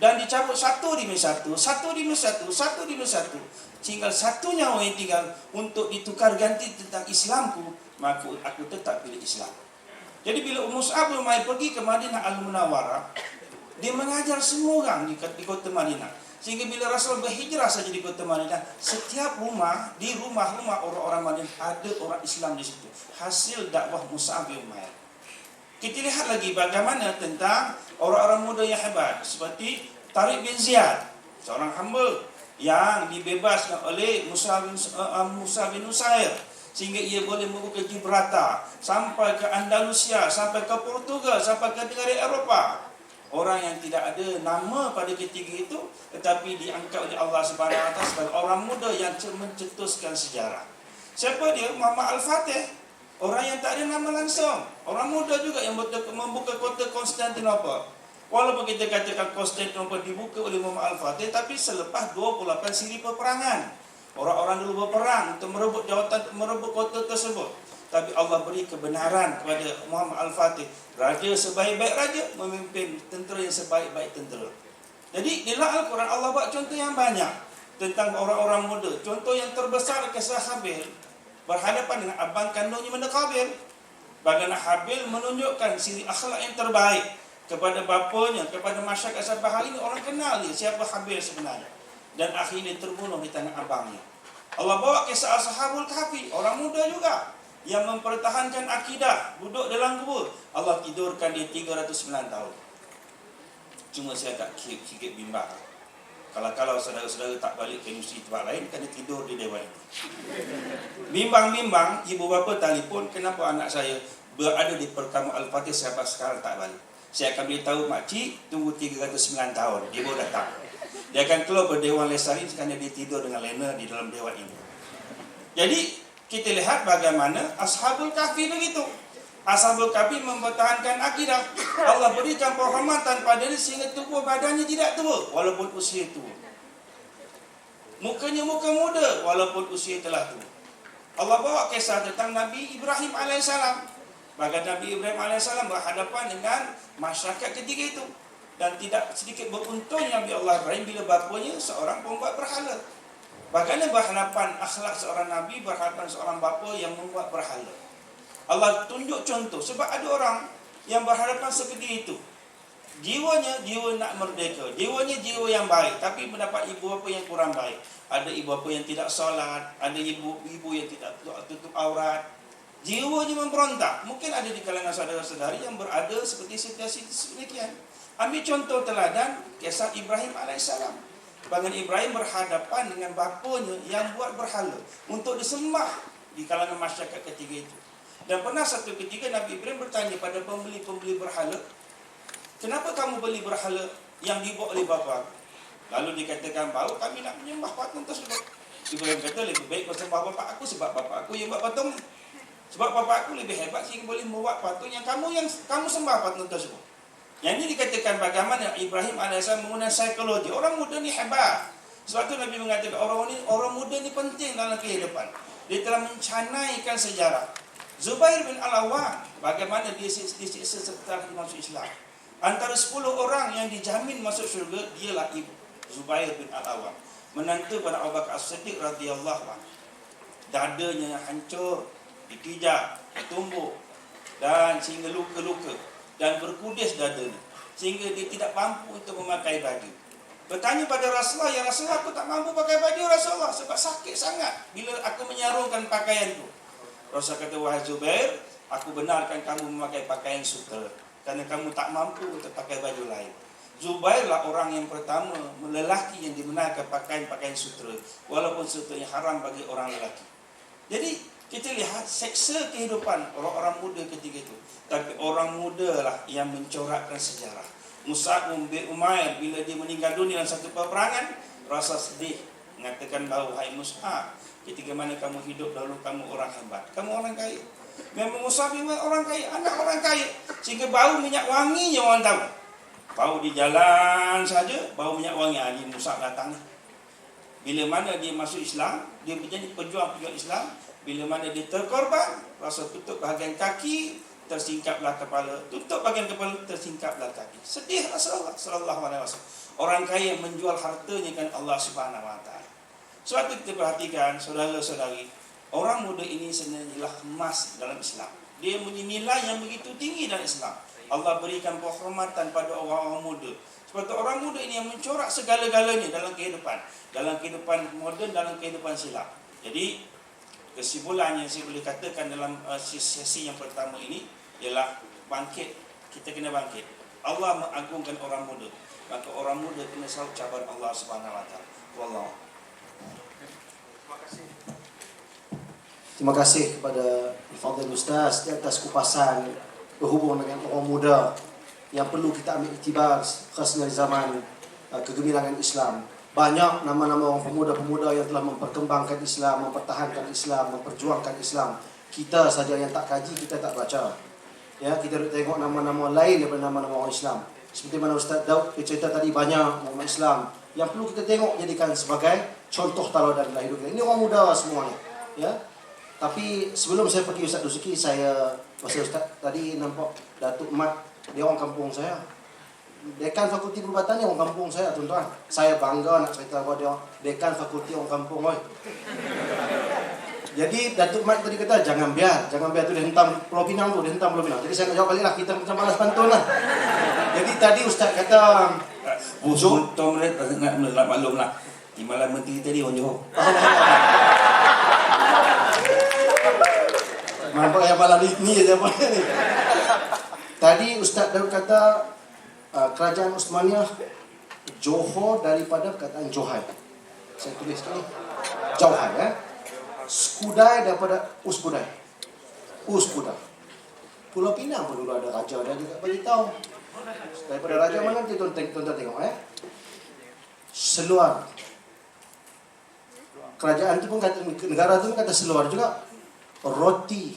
dan dicabut satu demi satu, tinggal satu nyawa yang tinggal untuk ditukar ganti tentang Islamku, maka aku tetap pilih Islam." Jadi bila Mus'ab bin Umair pergi ke Madinah Al-Munawwarah, dia mengajar semua orang di kota Madinah. Sehingga bila Rasul berhijrah saja di kota Madinah, setiap rumah, di rumah-rumah orang-orang Madinah ada orang Islam di situ. Hasil dakwah Mus'ab bin Umair. Kita lihat lagi bagaimana tentang orang-orang muda yang hebat seperti Tariq bin Ziyad, seorang hamba yang dibebaskan oleh Musa bin Nusair sehingga ia boleh membuka Gibraltar sampai ke Andalusia, sampai ke Portugal, sampai ke negara Eropah. Orang yang tidak ada nama pada ketika itu, tetapi diangkat oleh Allah Subhanahu Wa Taala sebagai orang muda yang mencetuskan sejarah. Siapa dia? Muhammad Al-Fatih. Orang yang tak ada nama langsung. Orang muda juga yang membuka kota Konstantinopel. Walaupun kita katakan Konstantinopel dibuka oleh Muhammad Al-Fatih, tapi selepas 28 siri peperangan. Orang-orang dulu berperang untuk merebut jawatan, merebut kota tersebut. Tapi Allah beri kebenaran kepada Muhammad Al-Fatih. Raja sebaik-baik raja memimpin tentera yang sebaik-baik tentera. Jadi di dalam Al-Quran Allah buat contoh yang banyak tentang orang-orang muda. Contoh yang terbesar kisah Habil berhadapan dengan abang kandungnya benda Qabil. Bagaimana Habil menunjukkan siri akhlak yang terbaik kepada bapanya, kepada masyarakat sampai hari ini orang kenal dia siapa Habil sebenarnya. Dan akhirnya terbunuh di tangan abangnya. Allah bawa kisah Ashabul Kahfi, orang muda juga yang mempertahankan akidah, duduk dalam gua. Allah tidurkan dia 309 tahun. Cuma saya agak sikit bimbang. Kalau saudara-saudara tak balik ke universiti tempat lain, kena tidur di dewan ini. Bimbang-bimbang, ibu bapa telefon, kenapa anak saya berada di pertama Al-Fatih sampai sekarang tak balik. Saya akan beritahu makcik, tunggu 309 tahun, dia baru datang. Dia akan keluar berdewan Lestari kerana dia tidur dengan lena di dalam dewan ini. Jadi, kita lihat bagaimana Ashabul Kahfi begitu. Ashabul Kahfi mempertahankan akidah. Allah berikan penghormatan padanya sehingga tubuh badannya tidak tua walaupun usia tua. Mukanya muka muda walaupun usia telah tua. Allah bawa kisah tentang Nabi Ibrahim alaihissalam. Bagaimana Nabi Ibrahim alaihissalam berhadapan dengan masyarakat ketika itu. Dan tidak sedikit beruntung Nabi Allah Ibrahim bila bapanya seorang pembuat berhala. Bagaimana berhadapan akhlak seorang Nabi berhadapan seorang bapa yang membuat berhala. Allah tunjuk contoh sebab ada orang yang berhadapan seperti itu. Jiwanya jiwa nak merdeka, jiwanya jiwa yang baik, tapi mendapat ibu bapa yang kurang baik. Ada ibu bapa yang tidak solat, ada ibu yang tidak tutup aurat. Jiwanya memberontak. Mungkin ada di kalangan saudara-saudari yang berada seperti situasi demikian. Ambil contoh teladan kisah Ibrahim alaihissalam. Bagaimana Ibrahim berhadapan dengan bapanya yang buat berhala untuk disembah di kalangan masyarakat ketika itu. Dan pernah satu ketika Nabi Ibrahim bertanya pada pembeli-pembeli berhala, kenapa kamu beli berhala yang dibuat oleh bapa? Lalu dikatakan bahawa kami nak menyembah patung tersebut. Ibrahim kata lebih baik kau sembah bapa aku sebab bapa aku yang buat patung. Sebab bapa aku lebih hebat sehingga boleh membuat patung yang kamu sembah patung tersebut. Yang ini dikatakan bagaimana Ibrahim AS menggunakan psikologi. Orang muda ni hebat. Sebab tu Nabi mengatakan orang muda ni penting dalam kehidupan. Dia telah mencanaikan sejarah. Zubair bin Al-Awwam, bagaimana dia disiksa setelah masuk Islam. Antara 10 orang yang dijamin masuk syurga, dialah ibu Zubair bin Al-Awwam, menantu pada Abu Bakar As-Siddiq radhiyallahu anhu. Dadanya hancur, dipijak, ditumbuk, dan sehingga luka-luka, dan berkudis dadanya, sehingga dia tidak mampu untuk memakai baju. Bertanya pada Rasulullah, ya Rasulullah, aku tak mampu pakai baju Rasulullah, sebab sakit sangat bila aku menyarungkan pakaian itu. Rasul kata, wahai Zubair, aku benarkan kamu memakai pakaian sutra kerana kamu tak mampu untuk pakai baju lain. Zubair lah orang yang pertama lelaki yang dibenarkan pakaian sutra, walaupun sutranya haram bagi orang lelaki. Jadi kita lihat seksa kehidupan orang-orang muda ketika itu. Tapi orang muda lah yang mencorakkan sejarah. Mus'ab bin Umair bila dia meninggal dunia dalam satu peperangan, rasa sedih, mengatakan bahawa hai Mus'ab, ketika mana kamu hidup dahulu kamu orang hebat, kamu orang kaya. Memang Mus'ab memang orang kaya, anak orang kaya, sehingga bau minyak wanginya orang tahu. Bau di jalan saja, bau minyak wangi. Ini Mus'ab datang. Bila mana dia masuk Islam, dia menjadi pejuang-pejuang Islam. Bila mana dia terkorban, rasa tutup bahagian kaki, tersingkaplah kepala, tutup bahagian kepala, tersingkaplah kaki. Sedih Rasulullah sallallahu alaihi wasallam. Orang kaya menjual hartanya kan Allah Subhanahu wa taala. Sebab itu kita perhatikan saudara-saudari, orang muda ini sebenarnya emas dalam Islam. Dia mempunyai nilai yang begitu tinggi dalam Islam. Allah berikan penghormatan pada orang-orang muda. Sebab itu orang muda ini yang mencorak segala-galanya dalam kehidupan moden, dalam kehidupan Islam. Jadi kesimpulan yang saya boleh katakan dalam sesi yang pertama ini ialah bangkit. Kita kena bangkit. Allah mengagungkan orang muda. Maka orang muda kena selalu cabar Allah Subhanahu wa taala. Wallahu. Terima kasih kepada Fadil Ustaz di atas kupasan berhubung dengan orang muda yang perlu kita ambil iktibar khasnya di zaman kegemilangan Islam. Banyak nama-nama orang pemuda-pemuda yang telah memperkembangkan Islam, mempertahankan Islam, memperjuangkan Islam. Kita saja yang tak kaji, kita tak baca. Ya, kita tengok nama-nama lain daripada nama-nama orang Islam. Seperti mana Ustaz Daud cerita tadi, banyak orang Islam yang perlu kita tengok jadikan sebagai contoh teladan dalam hidup kita. Ini orang muda semuanya. Ya. Tapi sebelum saya pergi Ustaz Dusuki, masa Ustaz tadi nampak Datuk Mat, dia orang kampung saya. Dekan Fakulti Perubatan ni orang kampung saya, tuan-tuan. Saya bangga nak cerita kepada dia, dekan fakulti orang kampung, oi. Jadi Datuk Mat tadi kata jangan biar tu dia hentam Pulau Pinang tu, dia hentam Pulau Pinang. Jadi saya nak jawab balik lah, kita macam malas pantun lah. Jadi tadi Ustaz kata busuk Tom Red nak maklum lah. Timbalan menteri tadi orang Johor. Nampak yang malam ni je apa ni. Tadi Ustaz Daud kata kerajaan Osmaniyah Johor daripada perkataan Johai. Saya tulis ni. Jauhai ya. Skudai daripada Uskudai. Uskudai. Pulau Pinang pun dulu ada raja, dia juga bagi tahu. Daripada raja mana kita tuan-tuan tengok Seluar. Kerajaan tu pun kata, negara tu pun kata seluar juga. Roti.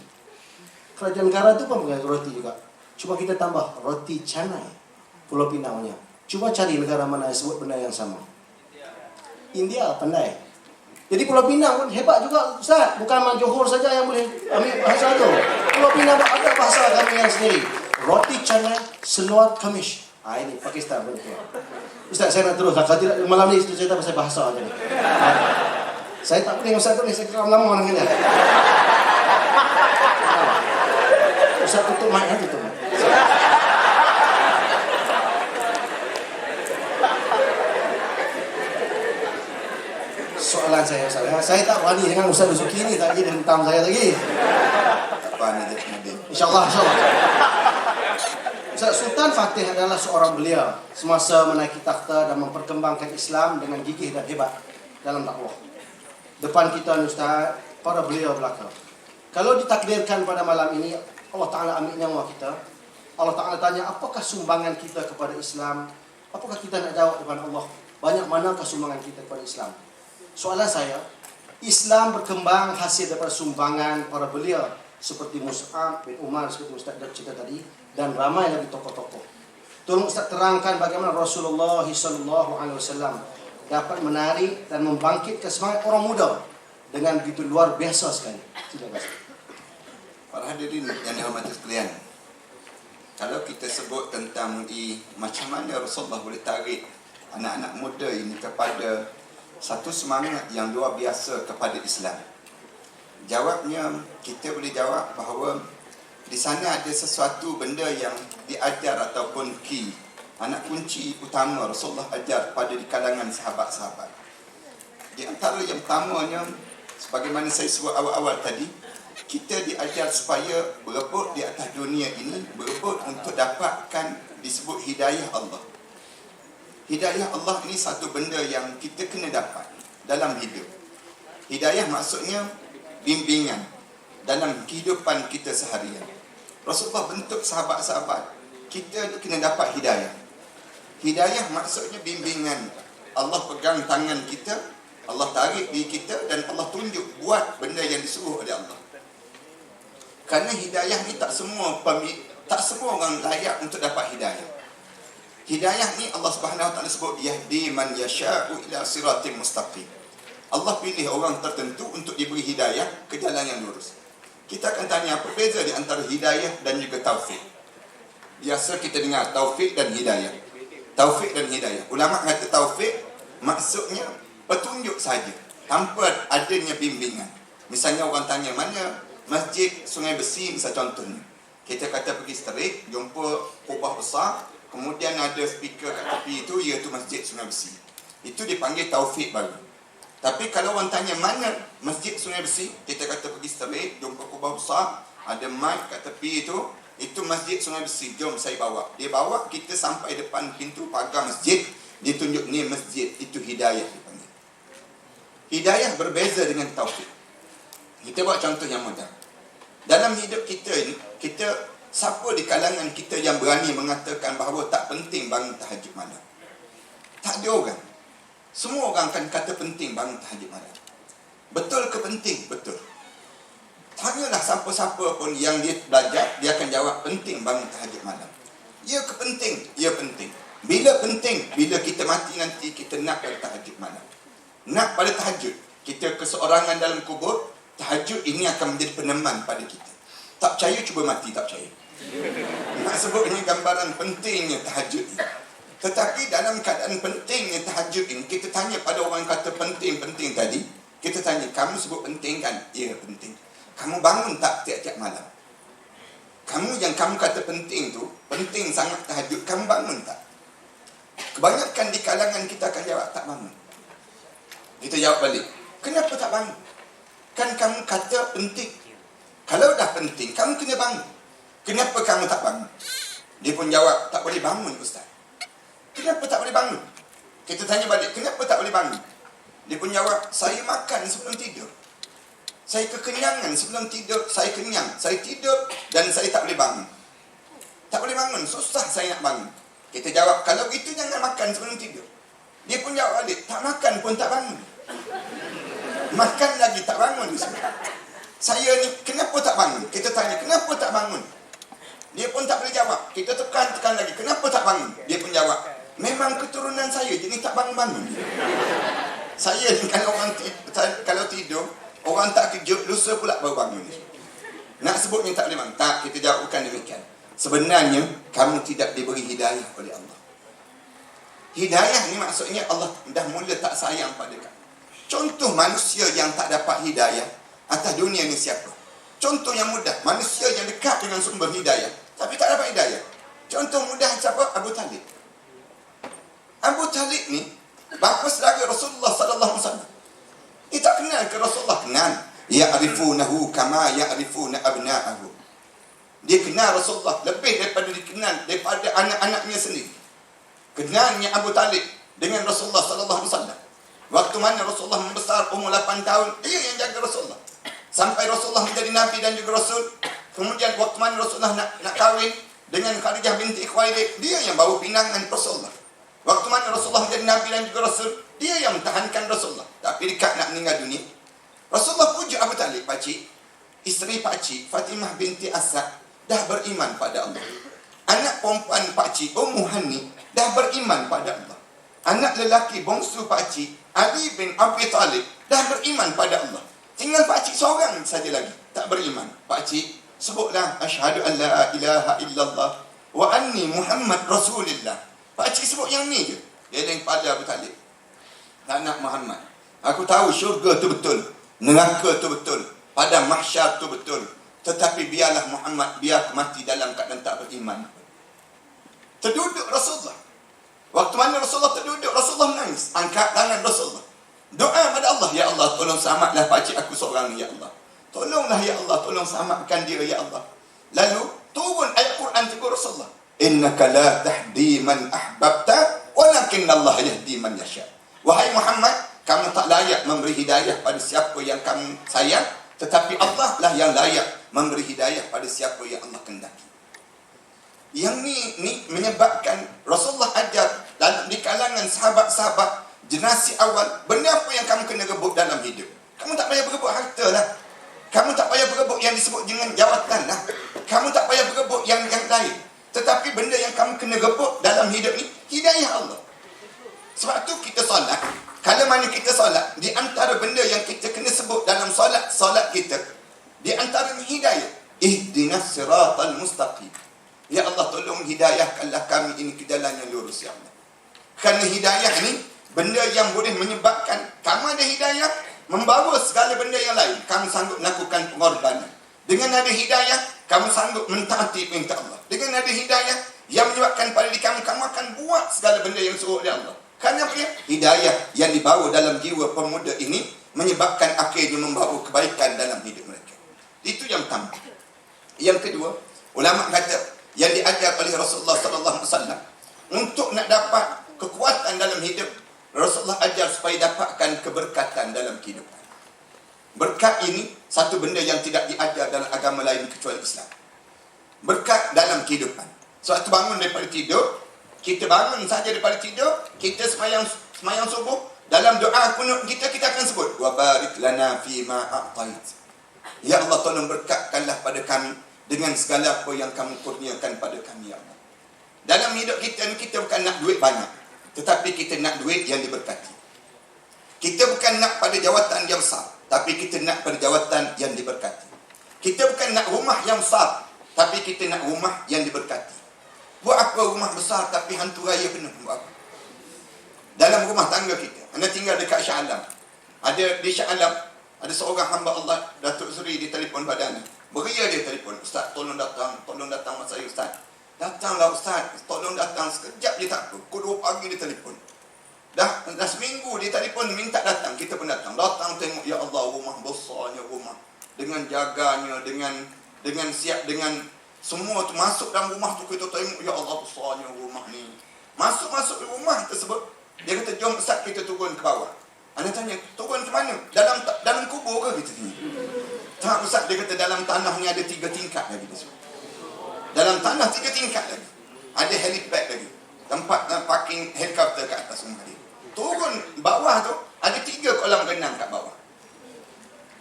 Kerajaan negara tu pun pakai roti juga. Cuma kita tambah roti canai. Pulau Pinangnya. Cuba cari negara mana yang sebut benda yang sama. India pandai. Jadi Pulau Pinang pun hebat juga Ustaz. Bukan Johor saja yang boleh ambil bahasa tu. Pulau Pinang ada bahasa kami yang sendiri. Roti canai, seluar kamis. Ini Pakistan pun. Ustaz, saya nak terus. Kalau tidak malam ni saya cerita pasal bahasa saja ni. Saya tak boleh Ustaz tu ni. Saya keram lama dengan dia. Ustaz tutup mic ya, tutup mic. Soalan saya Ustaz. Saya tak berani dengan Ustaz Zuki ni. Tak lagi dia hentam saya lagi. Apa ni Nadim? InsyaAllah, insyaAllah. Ustaz, Sultan Fatih adalah seorang belia semasa menaiki takhta dan memperkembangkan Islam dengan gigih dan hebat dalam dakwah. Depan kita ni Ustaz, para belia belaka. Kalau ditakdirkan pada malam ini, Allah Ta'ala ambil nyawa kita. Allah Ta'ala tanya, apakah sumbangan kita kepada Islam? Apakah kita nak jawab depan Allah? Banyak manakah sumbangan kita kepada Islam? Soalan saya, Islam berkembang hasil daripada sumbangan para belia seperti Mus'ab bin Umar, seperti Ustaz cerita tadi, dan ramai lagi tokoh-tokoh. Tolong Ustaz terangkan bagaimana Rasulullah SAW dapat menarik dan membangkitkan semangat orang muda dengan begitu luar biasa sekali. Terima kasih. Para hadirin yang dihormati sekalian, kalau kita sebut tentang macam mana Rasulullah boleh tarik anak-anak muda ini kepada satu semangat yang luar biasa kepada Islam, jawabnya kita boleh jawab bahawa di sana ada sesuatu benda yang diajar ataupun anak kunci utama Rasulullah ajar pada di kalangan sahabat-sahabat. Di antara yang pertamanya, sebagaimana saya sebut awal-awal tadi, kita diajar supaya berebut di atas dunia ini, berebut untuk dapatkan disebut hidayah Allah. Hidayah Allah ini satu benda yang kita kena dapat dalam hidup. Hidayah maksudnya bimbingan dalam kehidupan kita seharian. Rasulullah bentuk sahabat-sahabat, kita kena dapat hidayah. Hidayah maksudnya bimbingan. Allah pegang tangan kita, Allah tarik diri kita dan Allah tunjuk buat benda yang disuruh oleh Allah. Kerana hidayah ni tak semua orang layak untuk dapat hidayah. Hidayah ni Allah Subhanahu Wa Taala sebut yahdi man yasha'u ila siratim mustaqim. Allah pilih orang tertentu untuk diberi hidayah ke jalan yang lurus. Kita akan tanya apa beza di antara hidayah dan juga taufik. Biasa kita dengar taufik dan hidayah. Taufik dan hidayah. Ulama kata taufik maksudnya petunjuk saja tanpa adanya bimbingan. Misalnya orang tanya mana masjid Sungai Besi misalnya contohnya. Kita kata pergi straight, jumpa kubah besar, kemudian ada speaker kat tepi itu, iaitu masjid Sungai Besi. Itu dipanggil taufik baru. Tapi kalau orang tanya mana masjid Sungai Besi, kita kata pergi straight, jumpa kubah besar, ada mic kat tepi itu masjid Sungai Besi, jom saya bawa. Dia bawa kita sampai depan pintu pagar masjid, dia tunjuk ni masjid, itu hidayah dipanggil. Hidayah berbeza dengan taufik. Kita buat contoh yang mudah. Dalam hidup kita ini, siapa di kalangan kita yang berani mengatakan bahawa tak penting bangun tahajud malam? Tak ada orang. Semua orang akan kata penting bangun tahajud malam. Betul ke penting? Betul. Tanyalah siapa-siapa pun yang dia belajar, dia akan jawab penting bangun tahajud malam. Ya ke penting? Ya penting. Bila penting? Bila kita mati nanti kita nak pada tahajud malam. Nak pada tahajud. Kita keseorangan dalam kubur, tahajud ini akan menjadi peneman pada kita. Tak percaya, cuba mati tak percaya. Nak sebut ini gambaran pentingnya tahajud ini. Tetapi dalam keadaan pentingnya tahajud ini, kita tanya pada orang yang kata penting-penting tadi, kita tanya, kamu sebut penting kan? Ya, penting. Kamu bangun tak tiap-tiap malam? Kamu yang kamu kata penting tu, penting sangat tahajud, kamu bangun tak? Kebanyakan di kalangan kita akan jawab, tak bangun. Kita jawab balik, kenapa tak bangun? Kan kamu kata penting. Kalau dah penting, kamu kena bangun. Kenapa kamu tak bangun? Dia pun jawab, tak boleh bangun Ustaz. Kenapa tak boleh bangun? Kita tanya balik, kenapa tak boleh bangun? Dia pun jawab, saya makan sebelum tidur. Saya kekenyangan sebelum tidur, saya kenyang. Saya tidur dan saya tak boleh bangun. Tak boleh bangun, susah saya nak bangun. Kita jawab, kalau gitu jangan makan sebelum tidur. Dia pun jawab balik, tak makan pun tak bangun. Makan lagi tak bangun. Saya ni, kenapa tak bangun? Kita tanya, kenapa tak bangun? Dia pun tak boleh jawab. Kita tekan lagi, kenapa tak bangun? Dia pun jawab, memang keturunan saya, jadi tak bangun-bangun. Saya ni kalau tidur, orang tak kejut, lusa pula baru bangun. Nak sebutnya tak boleh bangun. Tak, kita jawab bukan demikian. Sebenarnya, kamu tidak diberi hidayah oleh Allah. Hidayah ni maksudnya Allah dah mula tak sayang pada kamu. Contoh manusia yang tak dapat hidayah atas dunia ni siapa? Contoh yang mudah, manusia yang dekat dengan sumber hidayah tapi tak dapat hidayah. Contoh mudah siapa? Abu Talib. Abu Talib ni bapa saudara Rasulullah sallallahu alaihi wasallam. Dia tak kenal ke Rasulullah? Kenal. Ya'rifunahu kama ya'rifuna abna'ahu. Dia kenal Rasulullah lebih daripada dikenal daripada anak-anaknya sendiri. Kenalnya Abu Talib dengan Rasulullah sallallahu alaihi wasallam. Waktu mana Rasulullah membesar umur 8 tahun, dia yang jaga Rasulullah. Sampai Rasulullah menjadi Nabi dan juga Rasul. Kemudian waktu mana Rasulullah nak kahwin dengan Khadijah binti Khuwailid, dia yang bawa pinangan Rasulullah. Waktu mana Rasulullah menjadi Nabi dan juga Rasul, dia yang mentahankan Rasulullah. Tapi dekat nak meninggal dunia, Rasulullah pujuk Abu Talib, pakcik, isteri pakcik, Fatimah binti Asad, dah beriman pada Allah. Anak perempuan pakcik, Ummu Hani, dah beriman pada Allah. Anak lelaki bongsu pakcik, Ali bin Abi Talib, dah beriman pada Allah. Tinggal pakcik seorang saja lagi tak beriman. Pakcik, sebutlah asyhadu an la ilaha illallah wa anni Muhammad Rasulullah. Pakcik sebut yang ni je. Dia yang pada Abu Talib. Anak Muhammad. Aku tahu syurga tu betul, neraka tu betul, padang mahsyar tu betul. Tetapi biarlah Muhammad, biar aku mati dalam keadaan tak beriman. Terduduk Rasulullah. Waktu mana Rasulullah terduduk, Rasulullah menangis. Angkat tangan Rasulullah. Doa pada Allah, ya Allah, tolong selamatlah pakcik aku seorang ni, ya Allah. Tolonglah ya Allah, tolong selamatkan dia, ya Allah. Lalu turun ayat Quran tegur Rasulullah. Innaka la tahdi man ahbabta, walakin Allah yahdi man yasha. Wahai Muhammad, kamu tak layak memberi hidayah pada siapa yang kamu sayang, tetapi Allah lah yang layak memberi hidayah pada siapa yang Allah kehendaki. Yang ni menyebabkan Rasulullah ajar dalam di kalangan sahabat-sahabat generasi awal, benda apa yang kamu kena rebut dalam hidup. Kamu tak payah berebut harta lah. Kamu tak payah berebut yang disebut dengan jawatan lah. Kamu tak payah berebut yang lain. Tetapi benda yang kamu kena rebut dalam hidup ni, hidayah Allah. Sebab tu kita solat. Kalau mana kita solat, di antara benda yang kita kena sebut dalam solat kita, di antaranya hidayah. Ihdinas siratal mustaqim. Ya Allah, tolong hidayahkanlah kami ini ke jalan yang lurus, ya Allah. Kerana hidayah ni benda yang boleh menyebabkan kamu ada hidayah, membawa segala benda yang lain. Kamu sanggup melakukan pengorbanan. Dengan ada hidayah, kamu sanggup mentaati perintah Allah. Dengan ada hidayah yang menyebabkan pada diri kamu akan buat segala benda yang suruh oleh Allah. Kerana apa? Hidayah yang dibawa dalam jiwa pemuda ini menyebabkan akhirnya membawa kebaikan dalam hidup mereka. Itu yang pertama. Yang kedua, ulama kata yang diajar oleh Rasulullah sallallahu alaihi wasallam untuk nak dapat kekuatan dalam hidup, Rasulullah ajar supaya dapatkan keberkatan dalam kehidupan. Berkat ini satu benda yang tidak diajar dalam agama lain kecuali Islam. Berkat dalam kehidupan. Suatu bangun daripada tidur, kita bangun saja daripada tidur, kita semayang subuh, dalam doa kunut kita akan sebut, wa barik lana fi ma a'tait. Ya Allah, tolong berkatkanlah pada kami dengan segala apa yang kamu kurniakan pada kami, ya Allah. Dalam hidup kita ni, kita bukan nak duit banyak, tetapi kita nak duit yang diberkati. Kita bukan nak pada jawatan yang besar, tapi kita nak pada jawatan yang diberkati. Kita bukan nak rumah yang besar, tapi kita nak rumah yang diberkati. Buat apa rumah besar tapi hantu raya penuh? Buat apa? Dalam rumah tangga kita, anda tinggal dekat Shah Alam. Ada di Shah Alam, ada seorang hamba Allah, Datuk Seri, di telefon badan. Beria dia telefon, Ustaz, tolong datang masa saya, Ustaz. Datanglah Ustaz, tolong datang sekejap je tak apa. Pukul 2 pagi dia telefon. Dah seminggu dia telefon minta datang, kita pun datang. Datang tengok, ya Allah, rumah besarnya rumah. Dengan jaganya, dengan siap, dengan semua tu masuk dalam rumah tu, kita tengok, ya Allah, besarnya rumah ni. Masuk rumah tersebut, dia kata, jom Ustaz kita turun ke bawah. Anda tanya, turun ke mana? Dalam kubur ke kita tanya? Tak Ustaz, dia kata dalam tanah ni ada 3 tingkat lagi. Dalam tanah 3 tingkat lagi. Ada helipad lagi. Tempat parking helikopter kat atas rumah dia. Turun bawah tu, ada 3 kolam renang kat bawah.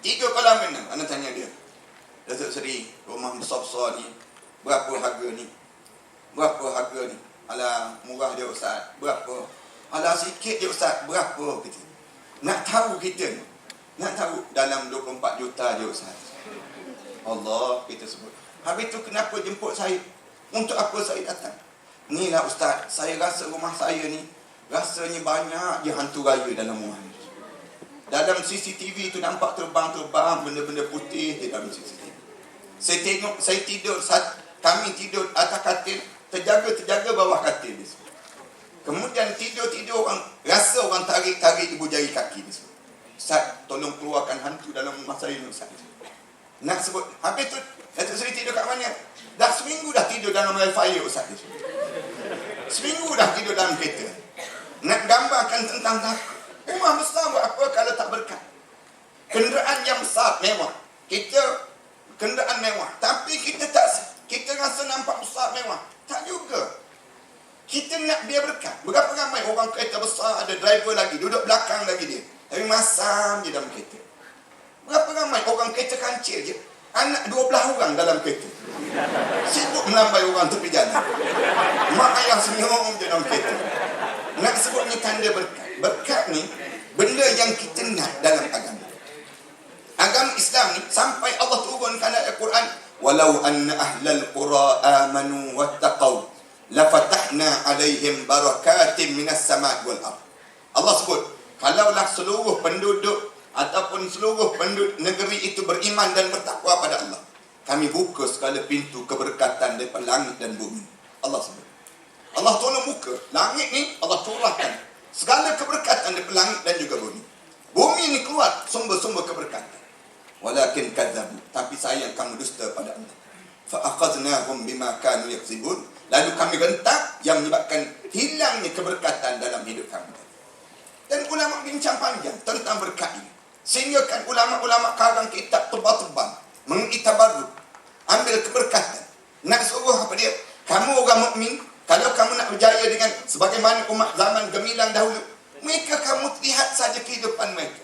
3 kolam renang. Anda tanya dia, Datuk Seri, rumah besar-besar ni, berapa harga ni? Berapa harga ni? Alah, murah dia Ustaz. Berapa? Alah, sikit dia Ustaz. Berapa? Kita nak tahu kita ni. Nak tahu dalam 24 juta je Ustaz. Allah, kita sebut. Habis tu kenapa jemput saya? Untuk apa saya datang? Ni lah Ustaz, saya rasa rumah saya ni rasanya banyak je hantu raya dalam rumah ni. Dalam CCTV tu nampak terbang-terbang benda-benda putih di dalam CCTV. Saya tengok, saya tidur, kami tidur atas katil, terjaga bawah katil ni. Kemudian tidur-tidur orang, rasa orang tarik-tarik ibu jari kaki ni. Ustaz, tolong keluarkan hantu dalam rumah saya ni Ustaz. Nak sebut, habis tu Datuk Seri tidur kat mana? Dah seminggu dah tidur dalam rel fire Ustaz. Seminggu dah tidur dalam kereta. Nak gambarkan tentang takut. Rumah besar buat apa kalau tak berkat? Kenderaan yang besar, mewah. Kita kenderaan mewah. Tapi kita rasa nampak besar, mewah. Tak juga. Kita nak biar berkat. Berapa ramai orang kereta besar, ada driver lagi, duduk belakang lagi dia. Tapi masam je dalam kereta. Berapa ramai orang kereta kancil je, anak 12 orang dalam kereta. Sibuk melambai orang tepi jalan. Mak ayah senyum je dalam kereta. Nak sebut ni tanda berkat. Berkat ni benda yang kita nak dalam agama. Agama Islam ni sampai Allah turunkan ayat Al-Quran, walau anna ahlal qura amanu wattaqau lafatahna alaihim barakatim minas samai wal ard. Allah sebut, kalaulah seluruh penduduk ataupun seluruh penduduk negeri itu beriman dan bertakwa pada Allah, kami buka segala pintu keberkatan daripada langit dan bumi. Allah sebut. Allah tolong buka. Langit ni Allah curahkan segala keberkatan daripada langit dan juga bumi. Bumi ni keluar sumber-sumber keberkatan. Walakin kadzabu, tapi sayang kamu dusta pada Allah. Fa akhadnahum bima kanu yaksibun. Lalu kami rentak yang menyebabkan hilangnya keberkatan dalam hidup kami. Dan ulama bincang panjang tentang berkat ini. Sehingga kan ulama-ulama karang kitab tebal-tebal mengitabaruk, ambil keberkatan. Nak suruh apa dia? Kamu orang mukmin, kalau kamu nak berjaya dengan sebagaimana umat zaman gemilang dahulu, mereka kamu lihat saja kehidupan mereka.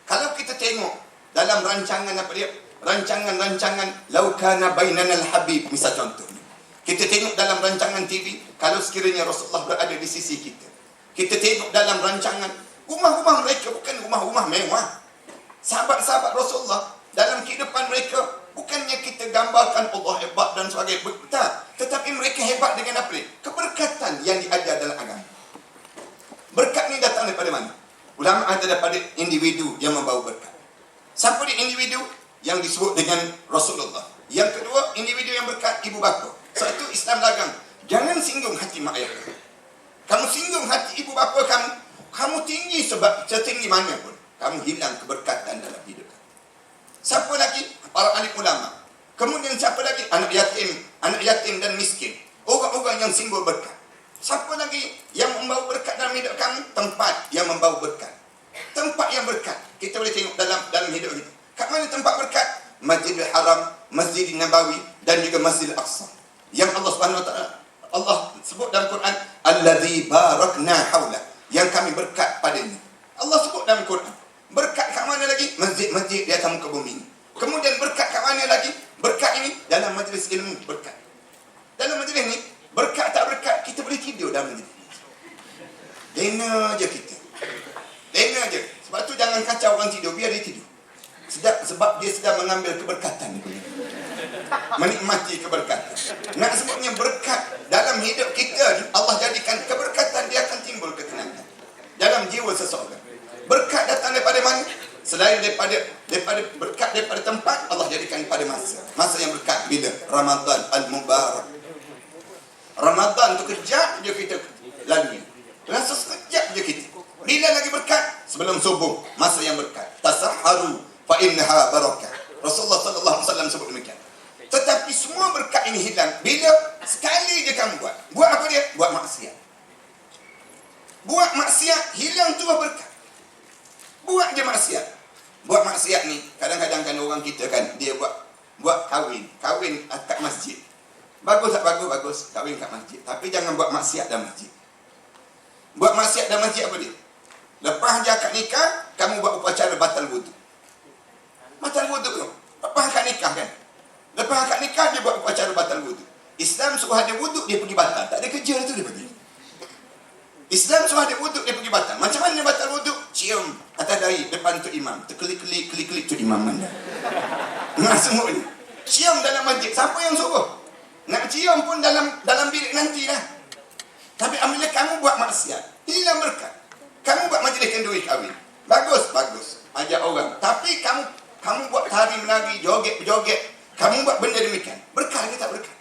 Kalau kita tengok dalam rancangan apa dia? Rancangan-rancangan Laukana Bainanal Habib, misal contoh. Kita tengok dalam rancangan TV, kalau sekiranya Rasulullah berada di sisi kita. Kita tengok dalam rancangan, rumah-rumah mereka bukan rumah-rumah mewah. Sahabat-sahabat Rasulullah dalam kehidupan mereka, bukannya kita gambarkan Allah hebat dan sebagainya. Tak. Tetapi mereka hebat dengan apa? Keberkatan yang diajar dalam agama. Berkat ni datang daripada mana? Ulama ada daripada individu yang membawa berkat. Siapa dia individu? Yang disebut dengan Rasulullah. Yang kedua, individu yang berkat, ibu bapa. Satu, Islam dagang. Jangan singgung hati mak ayah. Kamu singgung hati ibu bapa kamu tinggi sebab setinggi mana pun, kamu hilang keberkatan dalam hidup kamu. Siapa lagi? Para alim ulama. Kemudian siapa lagi? Anak yatim dan miskin. Orang-orang yang simbol berkat. Siapa lagi yang membawa berkat dalam hidup kamu? Tempat yang membawa berkat. Tempat yang berkat. Kita boleh tengok dalam hidup kita. Kat mana tempat berkat? Masjidil Haram, Masjidil Nabawi dan juga Masjidil Aqsa. Yang Allah Subhanahu Wa Taala Allah sebut dalam Quran, allazi barakna haula, yang kami berkat padanya. Allah sebut dalam Quran. Berkat kat mana lagi? Masjid-masjid di atas muka bumi. Kemudian berkat kat mana lagi? Berkat ini dalam majlis ilmu, berkat. Dalam majlis ni, berkat tak berkat, kita boleh tidur dalam majlis. Lena je kita. Lena je. Sebab tu jangan kacau orang tidur, biar dia tidur. Sebab dia sedang mengambil keberkatan. Menikmati keberkatan. Nak sebutnya berkat dalam hidup kita, Allah jadikan keberkatan, dia akan timbul ketenangan dalam jiwa seseorang. Berkat datang daripada mana? Selain daripada berkat daripada tempat, Allah jadikan pada masa yang berkat. Bila? Ramadan al-Mubarak. Ramadan tu kejap je kita lalui. Rasa sekejap je kita. Bila lagi berkat? Sebelum subuh, masa yang berkat. Tasahharu fa innaha barakah. Rasulullah sallallahu alaihi wasallam sebut demikian. Tetapi semua berkat ini hilang bila sekali je kamu buat. Buat apa dia? Buat maksiat. Buat maksiat, hilang tu berkat. Buat je maksiat. Buat maksiat ni, kadang-kadang kan orang kita kan, dia buat kahwin kat masjid. Bagus tak bagus? Bagus. Kahwin kat masjid. Tapi jangan buat maksiat dalam masjid. Buat maksiat dalam masjid apa dia? Lepas je akad nikah, kamu buat upacara batal wudu. Batal wudu tu. Lepas akad nikah kan? Lepas akad nikah, dia buat upacara batal wudu. Islam suruh ada wudu, dia pergi batal. Tak ada kerja tu dia pergi. Islam suruh ada wudu, dia pergi batal. Macam mana dia batal wudu? Cium atas dahi depan tu imam. Terkelik-kelik tu imam mana. Nah semua ni. Cium dalam masjid. Siapa yang suruh? Nak cium pun dalam bilik nantilah. Tapi apabila kamu buat maksiat, hilang berkat. Kamu buat majlis kenduri kahwin. Bagus. Ajak orang. Tapi kamu buat tari menari, joget-joget. Kamu buat benda demikian. Berkat ke tak berkat?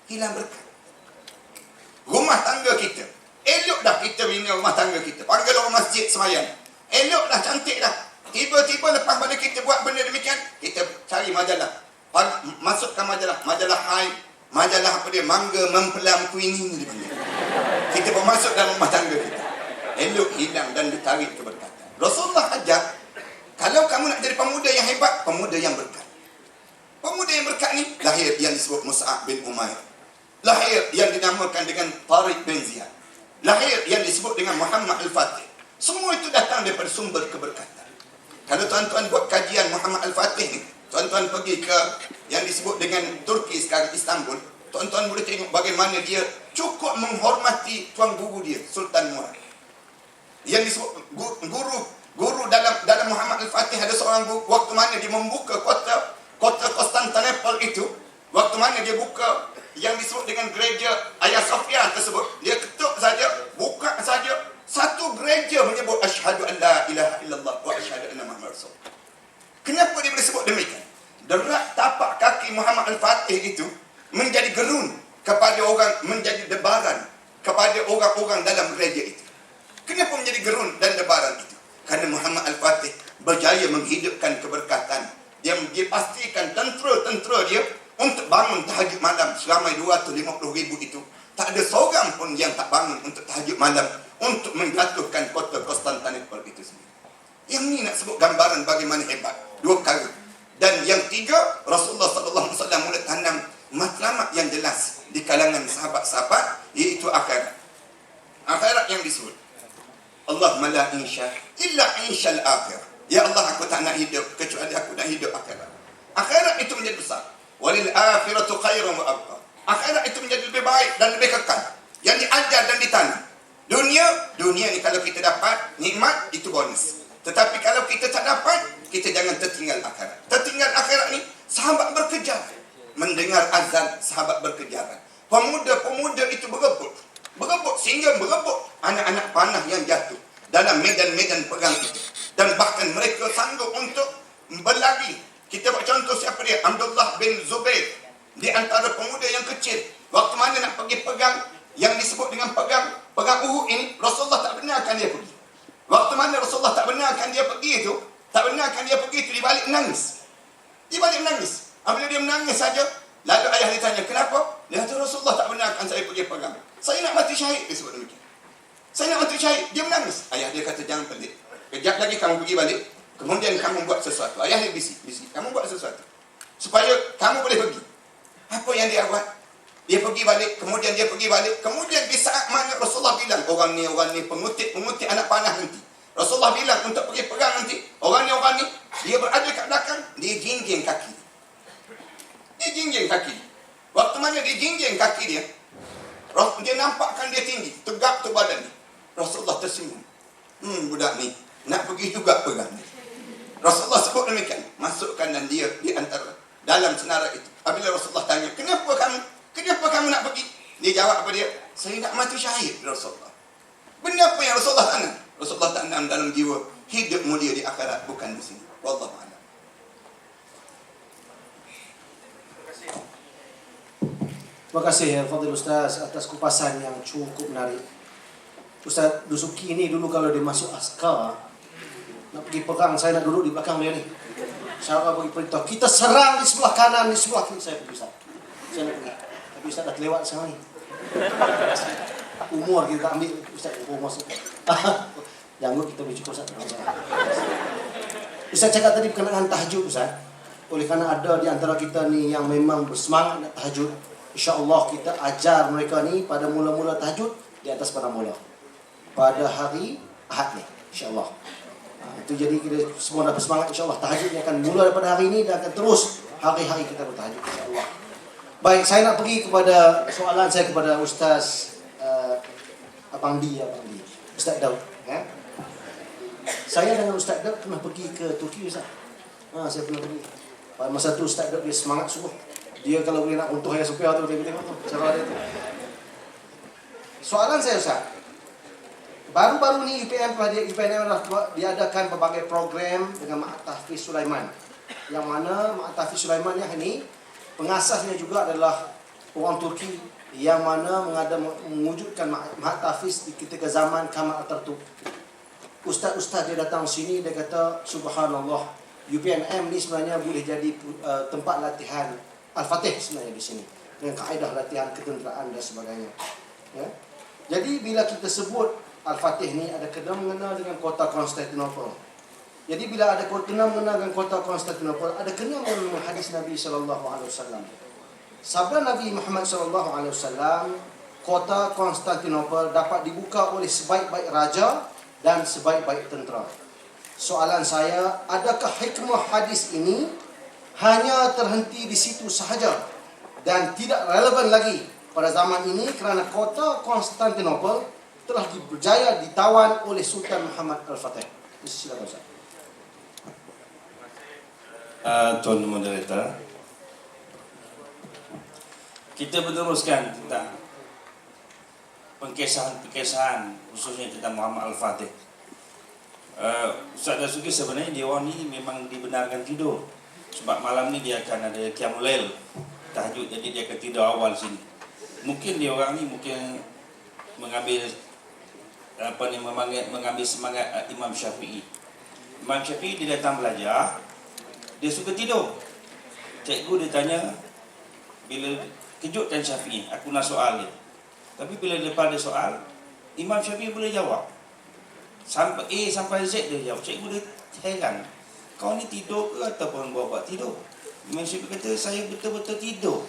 Hilang berkat. Rumah tangga kita. Elok dah kita bina rumah tangga kita. Panggil orang masjid semayang. Elok dah, cantik dah. Tiba-tiba lepas pada kita buat benda demikian, kita cari majalah. Masukkan majalah haid, majalah apa dia, mangga mempelam kuingin dipanggil. Kita pun masuk dalam rumah tangga kita. Elok hilang dan ditarik keberkatan. Rasulullah ajar, kalau kamu nak jadi pemuda yang hebat, pemuda yang berkat. Pemuda yang berkat ni lahir yang disebut Mus'ab bin Umair. Lahir yang dinamakan dengan Tariq bin Ziyad. Lahir yang disebut dengan Muhammad Al-Fatih. Semua itu datang daripada sumber keberkatan. Kalau tuan-tuan buat kajian Muhammad Al-Fatih ni, tuan-tuan pergi ke yang disebut dengan Turki sekarang, Istanbul, tuan-tuan boleh tengok bagaimana dia cukup menghormati tuan guru dia, Sultan Murad. Yang disebut guru dalam Muhammad Al-Fatih, ada seorang guru, waktu mana dia membuka kota Konstantinopel itu, waktu mana dia buka yang disebut dengan gereja Hagia Sophia tersebut, dia ketuk saja, buka saja, satu gereja menyebut asyhadu an la ilaha illallah wa asyhadu anna Muhammad Rasul. Kenapa dia boleh sebut demikian? Derak tapak kaki Muhammad Al-Fatih itu menjadi gerun kepada orang, menjadi debaran kepada orang-orang dalam gereja itu. Kenapa menjadi gerun dan debaran itu? Kerana Muhammad Al-Fatih berjaya menghidupkan keberkatan. Dia pastikan tentera dia untuk bangun tahajud malam selama 250,000 itu. Tak ada seorang pun yang tak bangun untuk tahajud malam untuk menjatuhkan kota Konstantinopel itu sendiri. Yang ni nak sebut gambaran bagaimana hebat. Dua perkara. Dan yang tiga, Rasulullah SAW mula tanam matlamat yang jelas di kalangan sahabat-sahabat, iaitu akhirat. Akhirat yang disebut, Allahumma la insya illa insyal akhirah. Ya Allah, aku tak nak hidup kecuali aku nak hidup akhirat. Akhirat itu menjadi besar. Walil akhiratu khairun wa abqa. Akhirat itu menjadi lebih baik dan lebih kekal. Yang diajar dan ditanam. Dunia ni kalau kita dapat nikmat, itu bonus. Tetapi kalau kita tak dapat, kita jangan tertinggal akhirat. Tertinggal akhirat ni, sahabat berkejar. Mendengar azan, sahabat berkejaran. Pemuda-pemuda itu berebut sehingga berebut anak-anak panah yang jatuh dalam medan-medan perang itu. Dan bahkan mereka sanggup untuk berlari. Kita buat contoh siapa dia? Abdullah bin Zubair. Di antara pemuda yang kecil. Waktu mana nak pergi pegang yang disebut dengan perang Uhud ini, Rasulullah tak benarkan dia pergi. Waktu mana Rasulullah tak benarkan dia pergi itu, dia balik menangis. Apabila dia menangis saja, lalu ayah dia tanya, kenapa? Dia kata, Rasulullah tak benarkan saya pergi perang. Saya nak mati syahid, dia sebut demikian. Saya nak mati syahid. Dia menangis. Ayah dia kata, jangan pelik. Kejap lagi kamu pergi balik, kemudian kamu buat sesuatu. Ayah dia bisik. Kamu buat sesuatu supaya kamu boleh pergi. Apa yang dia buat? Dia pergi balik, kemudian di saat mana Rasulullah bilang, orang ni pengutip anak panah nanti. Rasulullah bilang untuk pergi perang nanti, orang ni, dia berada kat belakang, dia jinjing kaki. Waktu mana dia jinjing kaki dia nampakkan dia tinggi, tegap tu badan ni. Rasulullah tersenyum. Budak ni nak pergi juga perang. Rasulullah sebut demikian. Masukkan dan dia di antara dalam senara itu. Apabila Rasulullah tanya, kenapa kamu nak pergi? Dia jawab apa dia? Saya nak mati syahid, Rasulullah. Benda apa yang Rasulullah tanam? Rasulullah tanam dalam jiwa, hidup mulia di akhirat, bukan di sini. Wallahu a'lam. Terima kasih ya Fadil Ustaz atas kupasan yang cukup menarik. Ustaz Dusuki ini dulu kalau dia masuk askar, nak pergi perang, saya nak duduk di belakang dia ni. Saya akan bagi perintah, kita serang di sebelah kanan, di sebelah kiri. Saya pergi Ustaz. Saya nak pergi. Tapi Ustaz dah terlewat sekarang ni. umur kita tak ambil Ustaz umur masuk. Janggut kita boleh cukup Ustaz. Ustaz cakap tadi berkenaan tahajud Ustaz. Oleh kerana ada di antara kita ni yang memang bersemangat nak tahajud, insya-Allah kita ajar mereka ni pada mula-mula tahajud di atas pada mula. Pada hari Ahad ni, insya-Allah. Itu jadi kita semua dah bersemangat insya-Allah. Tahajud ni akan mula daripada hari ini dan akan terus hari-hari kita bertahajud insya-Allah. Baik, saya nak pergi kepada soalan saya kepada Ustaz Abang D. Ustaz Daud, Saya dengan Ustaz Daud pernah pergi ke Turki Ustaz. Saya pernah pergi. Pada masa tu Ustaz Daud dia semangat sungguh. Dia kalau boleh nak untuh Hagia Sophia tu, dia tengok tu cara dia tu. Soalan saya Ustaz, baru-baru ni UPM adalah diadakan berbagai program dengan Ma'had Tahfiz Sulaiman. Yang mana Ma'had Tahfiz Sulaiman yang ini pengasasnya juga adalah orang Turki yang mana mewujudkan Ma'had Tahfiz ketika zaman Kamal Atatürk. Ustaz-ustaz dia datang sini, dia kata subhanallah, UPNM ni sebenarnya boleh jadi tempat latihan Al-Fatih sebenarnya di sini dengan kaedah latihan ketenteraan dan sebagainya. Ya. Jadi bila kita sebut Al-Fatih ni ada kena mengena dengan kota Konstantinopel. Jadi bila ada kena mengena dengan kota Konstantinopel, ada kena mengena dengan hadis Nabi sallallahu alaihi wasallam. Sabda Nabi Muhammad sallallahu alaihi wasallam, kota Konstantinopel dapat dibuka oleh sebaik-baik raja dan sebaik-baik tentera. Soalan saya, adakah hikmah hadis ini hanya terhenti di situ sahaja dan tidak relevan lagi pada zaman ini kerana kota Konstantinopel telah berjaya ditawan oleh Sultan Muhammad Al-Fatih? Silakan Ustaz. Tuan Moderator, kita meneruskan tentang pengkesahan khususnya tentang Muhammad Al-Fatih. Ustaz Dasuki sebenarnya dia orang ni memang dibenarkan tidur. Sebab malam ni dia akan ada Qiyamul Lail, tahajud, jadi dia akan tidur awal sini. Mungkin dia orang ni mengambil mengambil semangat Imam Syafi'i. Imam Syafi'i dia datang belajar, dia suka tidur. Cikgu dia tanya, bila kejutkan Syafi'i, aku nak soal dia. Tapi bila lepas dia soal, Imam Syafi'i boleh jawab. Sampai A sampai Z dia jawab. Cikgu dia heran, kau ni tidur ke ataupun buat tidur? Imam Syafi'i kata, saya betul-betul tidur.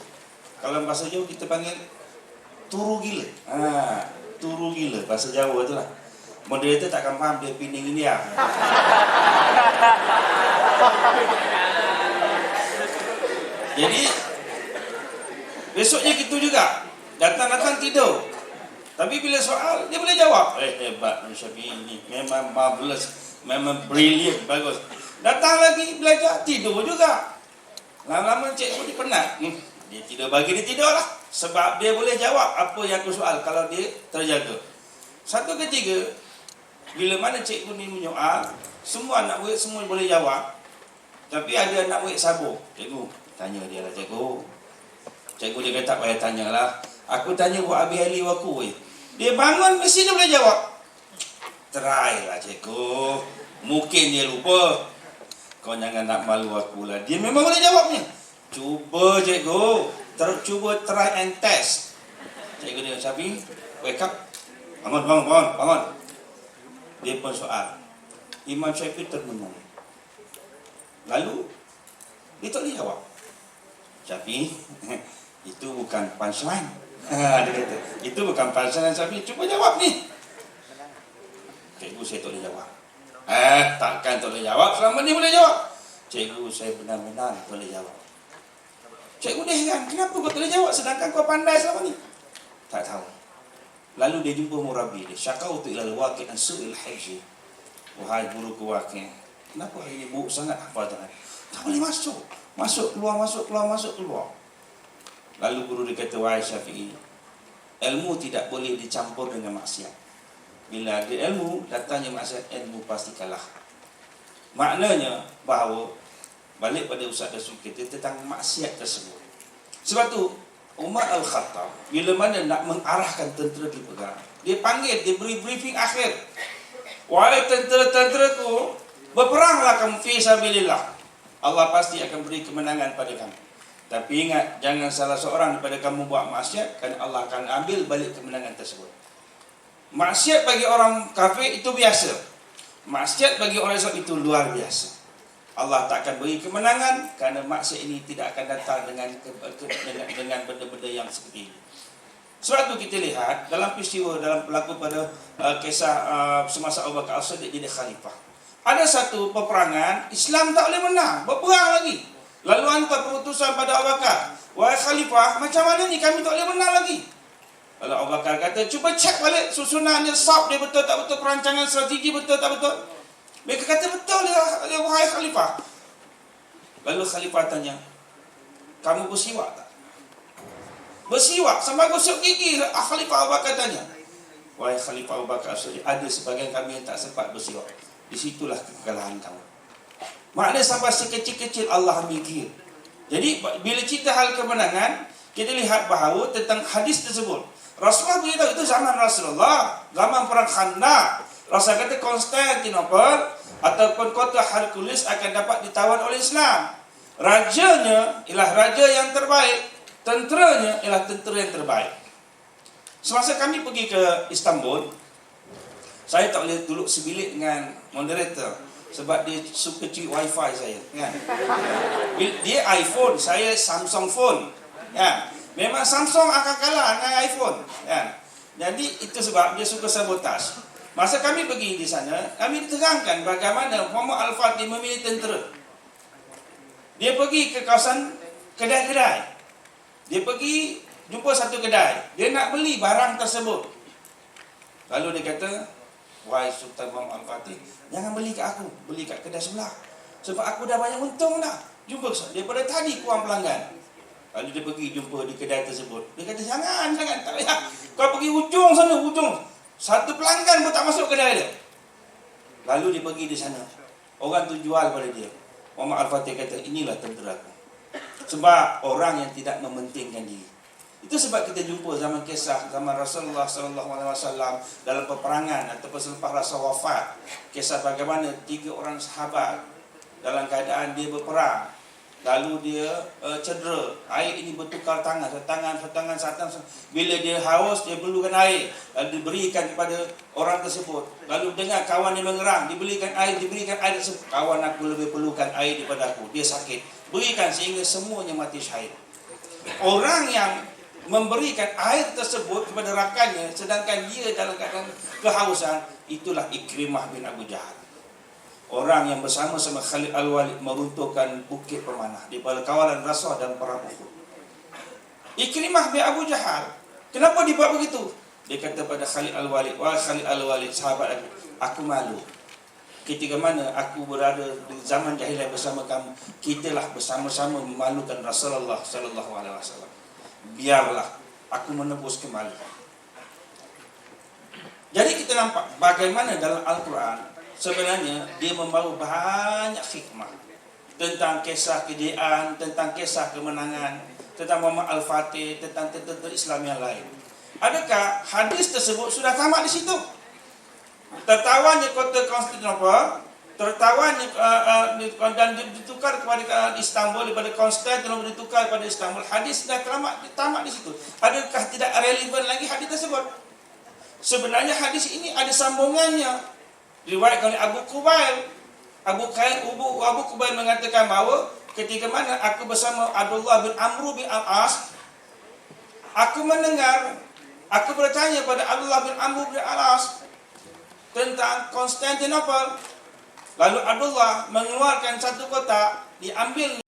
Kalau bahasa Jawa kita panggil turu gila. Turu gila, bahasa Jawa tu lah. Moderator takkan faham dia pining India. Jadi besoknya gitu juga, datang-datang tidur. Tapi bila soal, dia boleh jawab. Hebat Syafi'i ini, memang marvelous, memang brilliant, bagus. Datang lagi belajar, tidur juga. Lama-lama cikgu dia penat. Dia tidur, bagi dia tidur lah. Sebab dia boleh jawab apa yang aku soal kalau dia terjaga. Satu ketiga, bila mana cikgu ni menyoal, semua anak murid semua boleh jawab. Tapi ada anak murid sabar. Cikgu, tanya dia lah cikgu. Cikgu dia kata, tak payah tanya lah. Aku tanya buat Abi Ali waku. Dia bangun, mesti dia boleh jawab. Try lah cikgu. Mungkin dia lupa. Kau jangan nak malu aku lah. Dia memang boleh jawabnya. Cuba cikgu. Cuba try and test. Cikgu dia, Syafi'i, wake up. Bangun. Dia pun soal. Imam Syafi'i termenung. Lalu, dia tak boleh jawab. Syafi'i, itu bukan punchline. Dia kata, itu bukan punchline Syafi'i. Cuba jawab ni. Cikgu, saya tak boleh jawab. Takkan tak boleh jawab. Selama ni boleh jawab. Cikgu, saya benar-benar tak boleh jawab. Cikgu dia heran, kenapa kau tak boleh jawab sedangkan kau pandai selama ni? Tak tahu. Lalu dia jumpa murabi dia. Syakautu ilal waqi' an su'il hifzi. Wahai guruku Waqi', kenapa hari ni buruk sangat hafazan? Tak boleh masuk. Masuk, keluar. Lalu guru dia kata, wahai Syafi'i, ilmu tidak boleh dicampur dengan maksiat. Bila ada ilmu, datangnya maksiat, ilmu pasti kalah. Maknanya bahawa balik pada Ustaz Dasuki kita tentang maksiat tersebut. Sebab tu Umar Al-Khattab bila mana nak mengarahkan tentera di perang, dia panggil, dia beri briefing akhir. Wahai tentera-tentera tu, berperanglah kamu fi sabilillah. Allah pasti akan beri kemenangan pada kamu. Tapi ingat, jangan salah seorang daripada kamu buat maksiat, kerana Allah akan ambil balik kemenangan tersebut. Maksiat bagi orang kafir itu biasa. Maksiat bagi orang Islam itu luar biasa. Allah tak akan beri kemenangan kerana maksiat ini tidak akan datang dengan benda-benda yang seperti ini. Sebab itu kita lihat dalam peristiwa dalam berlaku pada kisah semasa Abu Bakar As-Siddiq jadi khalifah. Ada satu peperangan Islam tak boleh menang, berperang lagi. Lalu hantar perutusan pada Abu Bakar, wahai khalifah, macam mana ni kami tak boleh menang lagi? Lalu Abu Bakar kata, cuba cek balik susunan dia, sab dia betul tak betul, perancangan strategi betul tak betul. Mereka kata betul ya wahai khalifah. Lalu khalifah tanya, kamu bersiwak tak? Bersiwak sampai gosok gigi. Khalifah Abu Bakar tanya, wahai Khalifah Abu Bakar, ada sebagian kami yang tak sempat bersiwak. Disitulah kekalahan kamu. Maknanya sampai sekecil-kecil Allah ambil kira. Jadi bila cerita hal kemenangan, kita lihat bahawa tentang hadis tersebut, Rasulullah beritahu itu zaman Rasulullah, zaman perang Khandaq. Rasul kata Konstantinopel ataupun kota Hercules akan dapat ditawan oleh Islam. Rajanya ialah raja yang terbaik, tenteranya ialah tentera yang terbaik. Semasa kami pergi ke Istanbul, saya tak boleh duduk sebilik dengan moderator sebab dia suka curi wifi saya, kan? Dia iPhone, saya Samsung phone, kan? Memang Samsung akan kalah dengan iPhone, kan? Jadi itu sebab dia suka sabotaj. Masa kami pergi di sana, kami diterangkan bagaimana Muhammad Al-Fatih memilih tentera. Dia pergi ke kawasan kedai-kedai. Dia pergi jumpa satu kedai. Dia nak beli barang tersebut. Lalu dia kata, wahai Sultan Muhammad Al-Fatih, jangan beli kat aku, beli kat kedai sebelah. Sebab aku dah banyak untung dah. Jumpa daripada tadi kurang pelanggan. Lalu dia pergi jumpa di kedai tersebut. Dia kata, jangan, tak payah. Kau pergi ujung sana, ujung. Satu pelanggan pun tak masuk kedai dia. Lalu dia pergi di sana. Orang tu jual pada dia. Muhammad Al-Fatih kata, inilah tentera aku. Sebab orang yang tidak mementingkan diri. Itu sebab kita jumpa zaman kisah zaman Rasulullah SAW dalam peperangan ataupun selepas Rasul wafat, kisah bagaimana 3 orang sahabat dalam keadaan dia berperang, lalu dia cedera, air ini bertukar tangan, bila dia haus dia perlukan air, lalu diberikan kepada orang tersebut, lalu dengar kawan dia mengerang, diberikan air tersebut, kawan aku lebih perlukan air daripada aku, dia sakit, berikan sehingga semuanya mati syahid. Orang yang memberikan air tersebut kepada rakannya sedangkan dia dalam keadaan kehausan, itulah Ikrimah bin Abu Jahal. Orang yang bersama-sama Khalid Al-Walid meruntuhkan bukit pemanah di bawah kawalan Rasul dan perang Uhud. Ikrimah bin Abu Jahal, kenapa dibuat begitu? Dia kata pada Khalid Al-Walid, wahai Khalid Al-Walid, sahabat aku malu. Ketika mana aku berada di zaman jahiliah bersama kamu, kitalah bersama-sama memalukan Rasulullah sallallahu alaihi wasallam. Biarlah aku menebus kembali. Jadi kita nampak bagaimana dalam Al-Quran sebenarnya dia membawa banyak hikmah tentang kisah kejayaan, tentang kisah kemenangan, tentang Muhammad Al-Fatih, tentang tentera Islam yang lain. Adakah hadis tersebut sudah tamat di situ? Tertawannya kota Konstantinopel, tertawannya dan ditukar kepada Istanbul, daripada Konstantinopel ditukar kepada Istanbul. Hadis sudah tamat di situ. Adakah tidak relevan lagi hadis tersebut? Sebenarnya hadis ini ada sambungannya. Riwayat oleh Abu Qubail. Abu Qubail mengatakan bahawa ketika mana aku bersama Abdullah bin Amr bin Al-As, aku mendengar, aku bertanya pada Abdullah bin Amr bin Al-As tentang Konstantinopel. Lalu Abdullah mengeluarkan satu kotak, diambil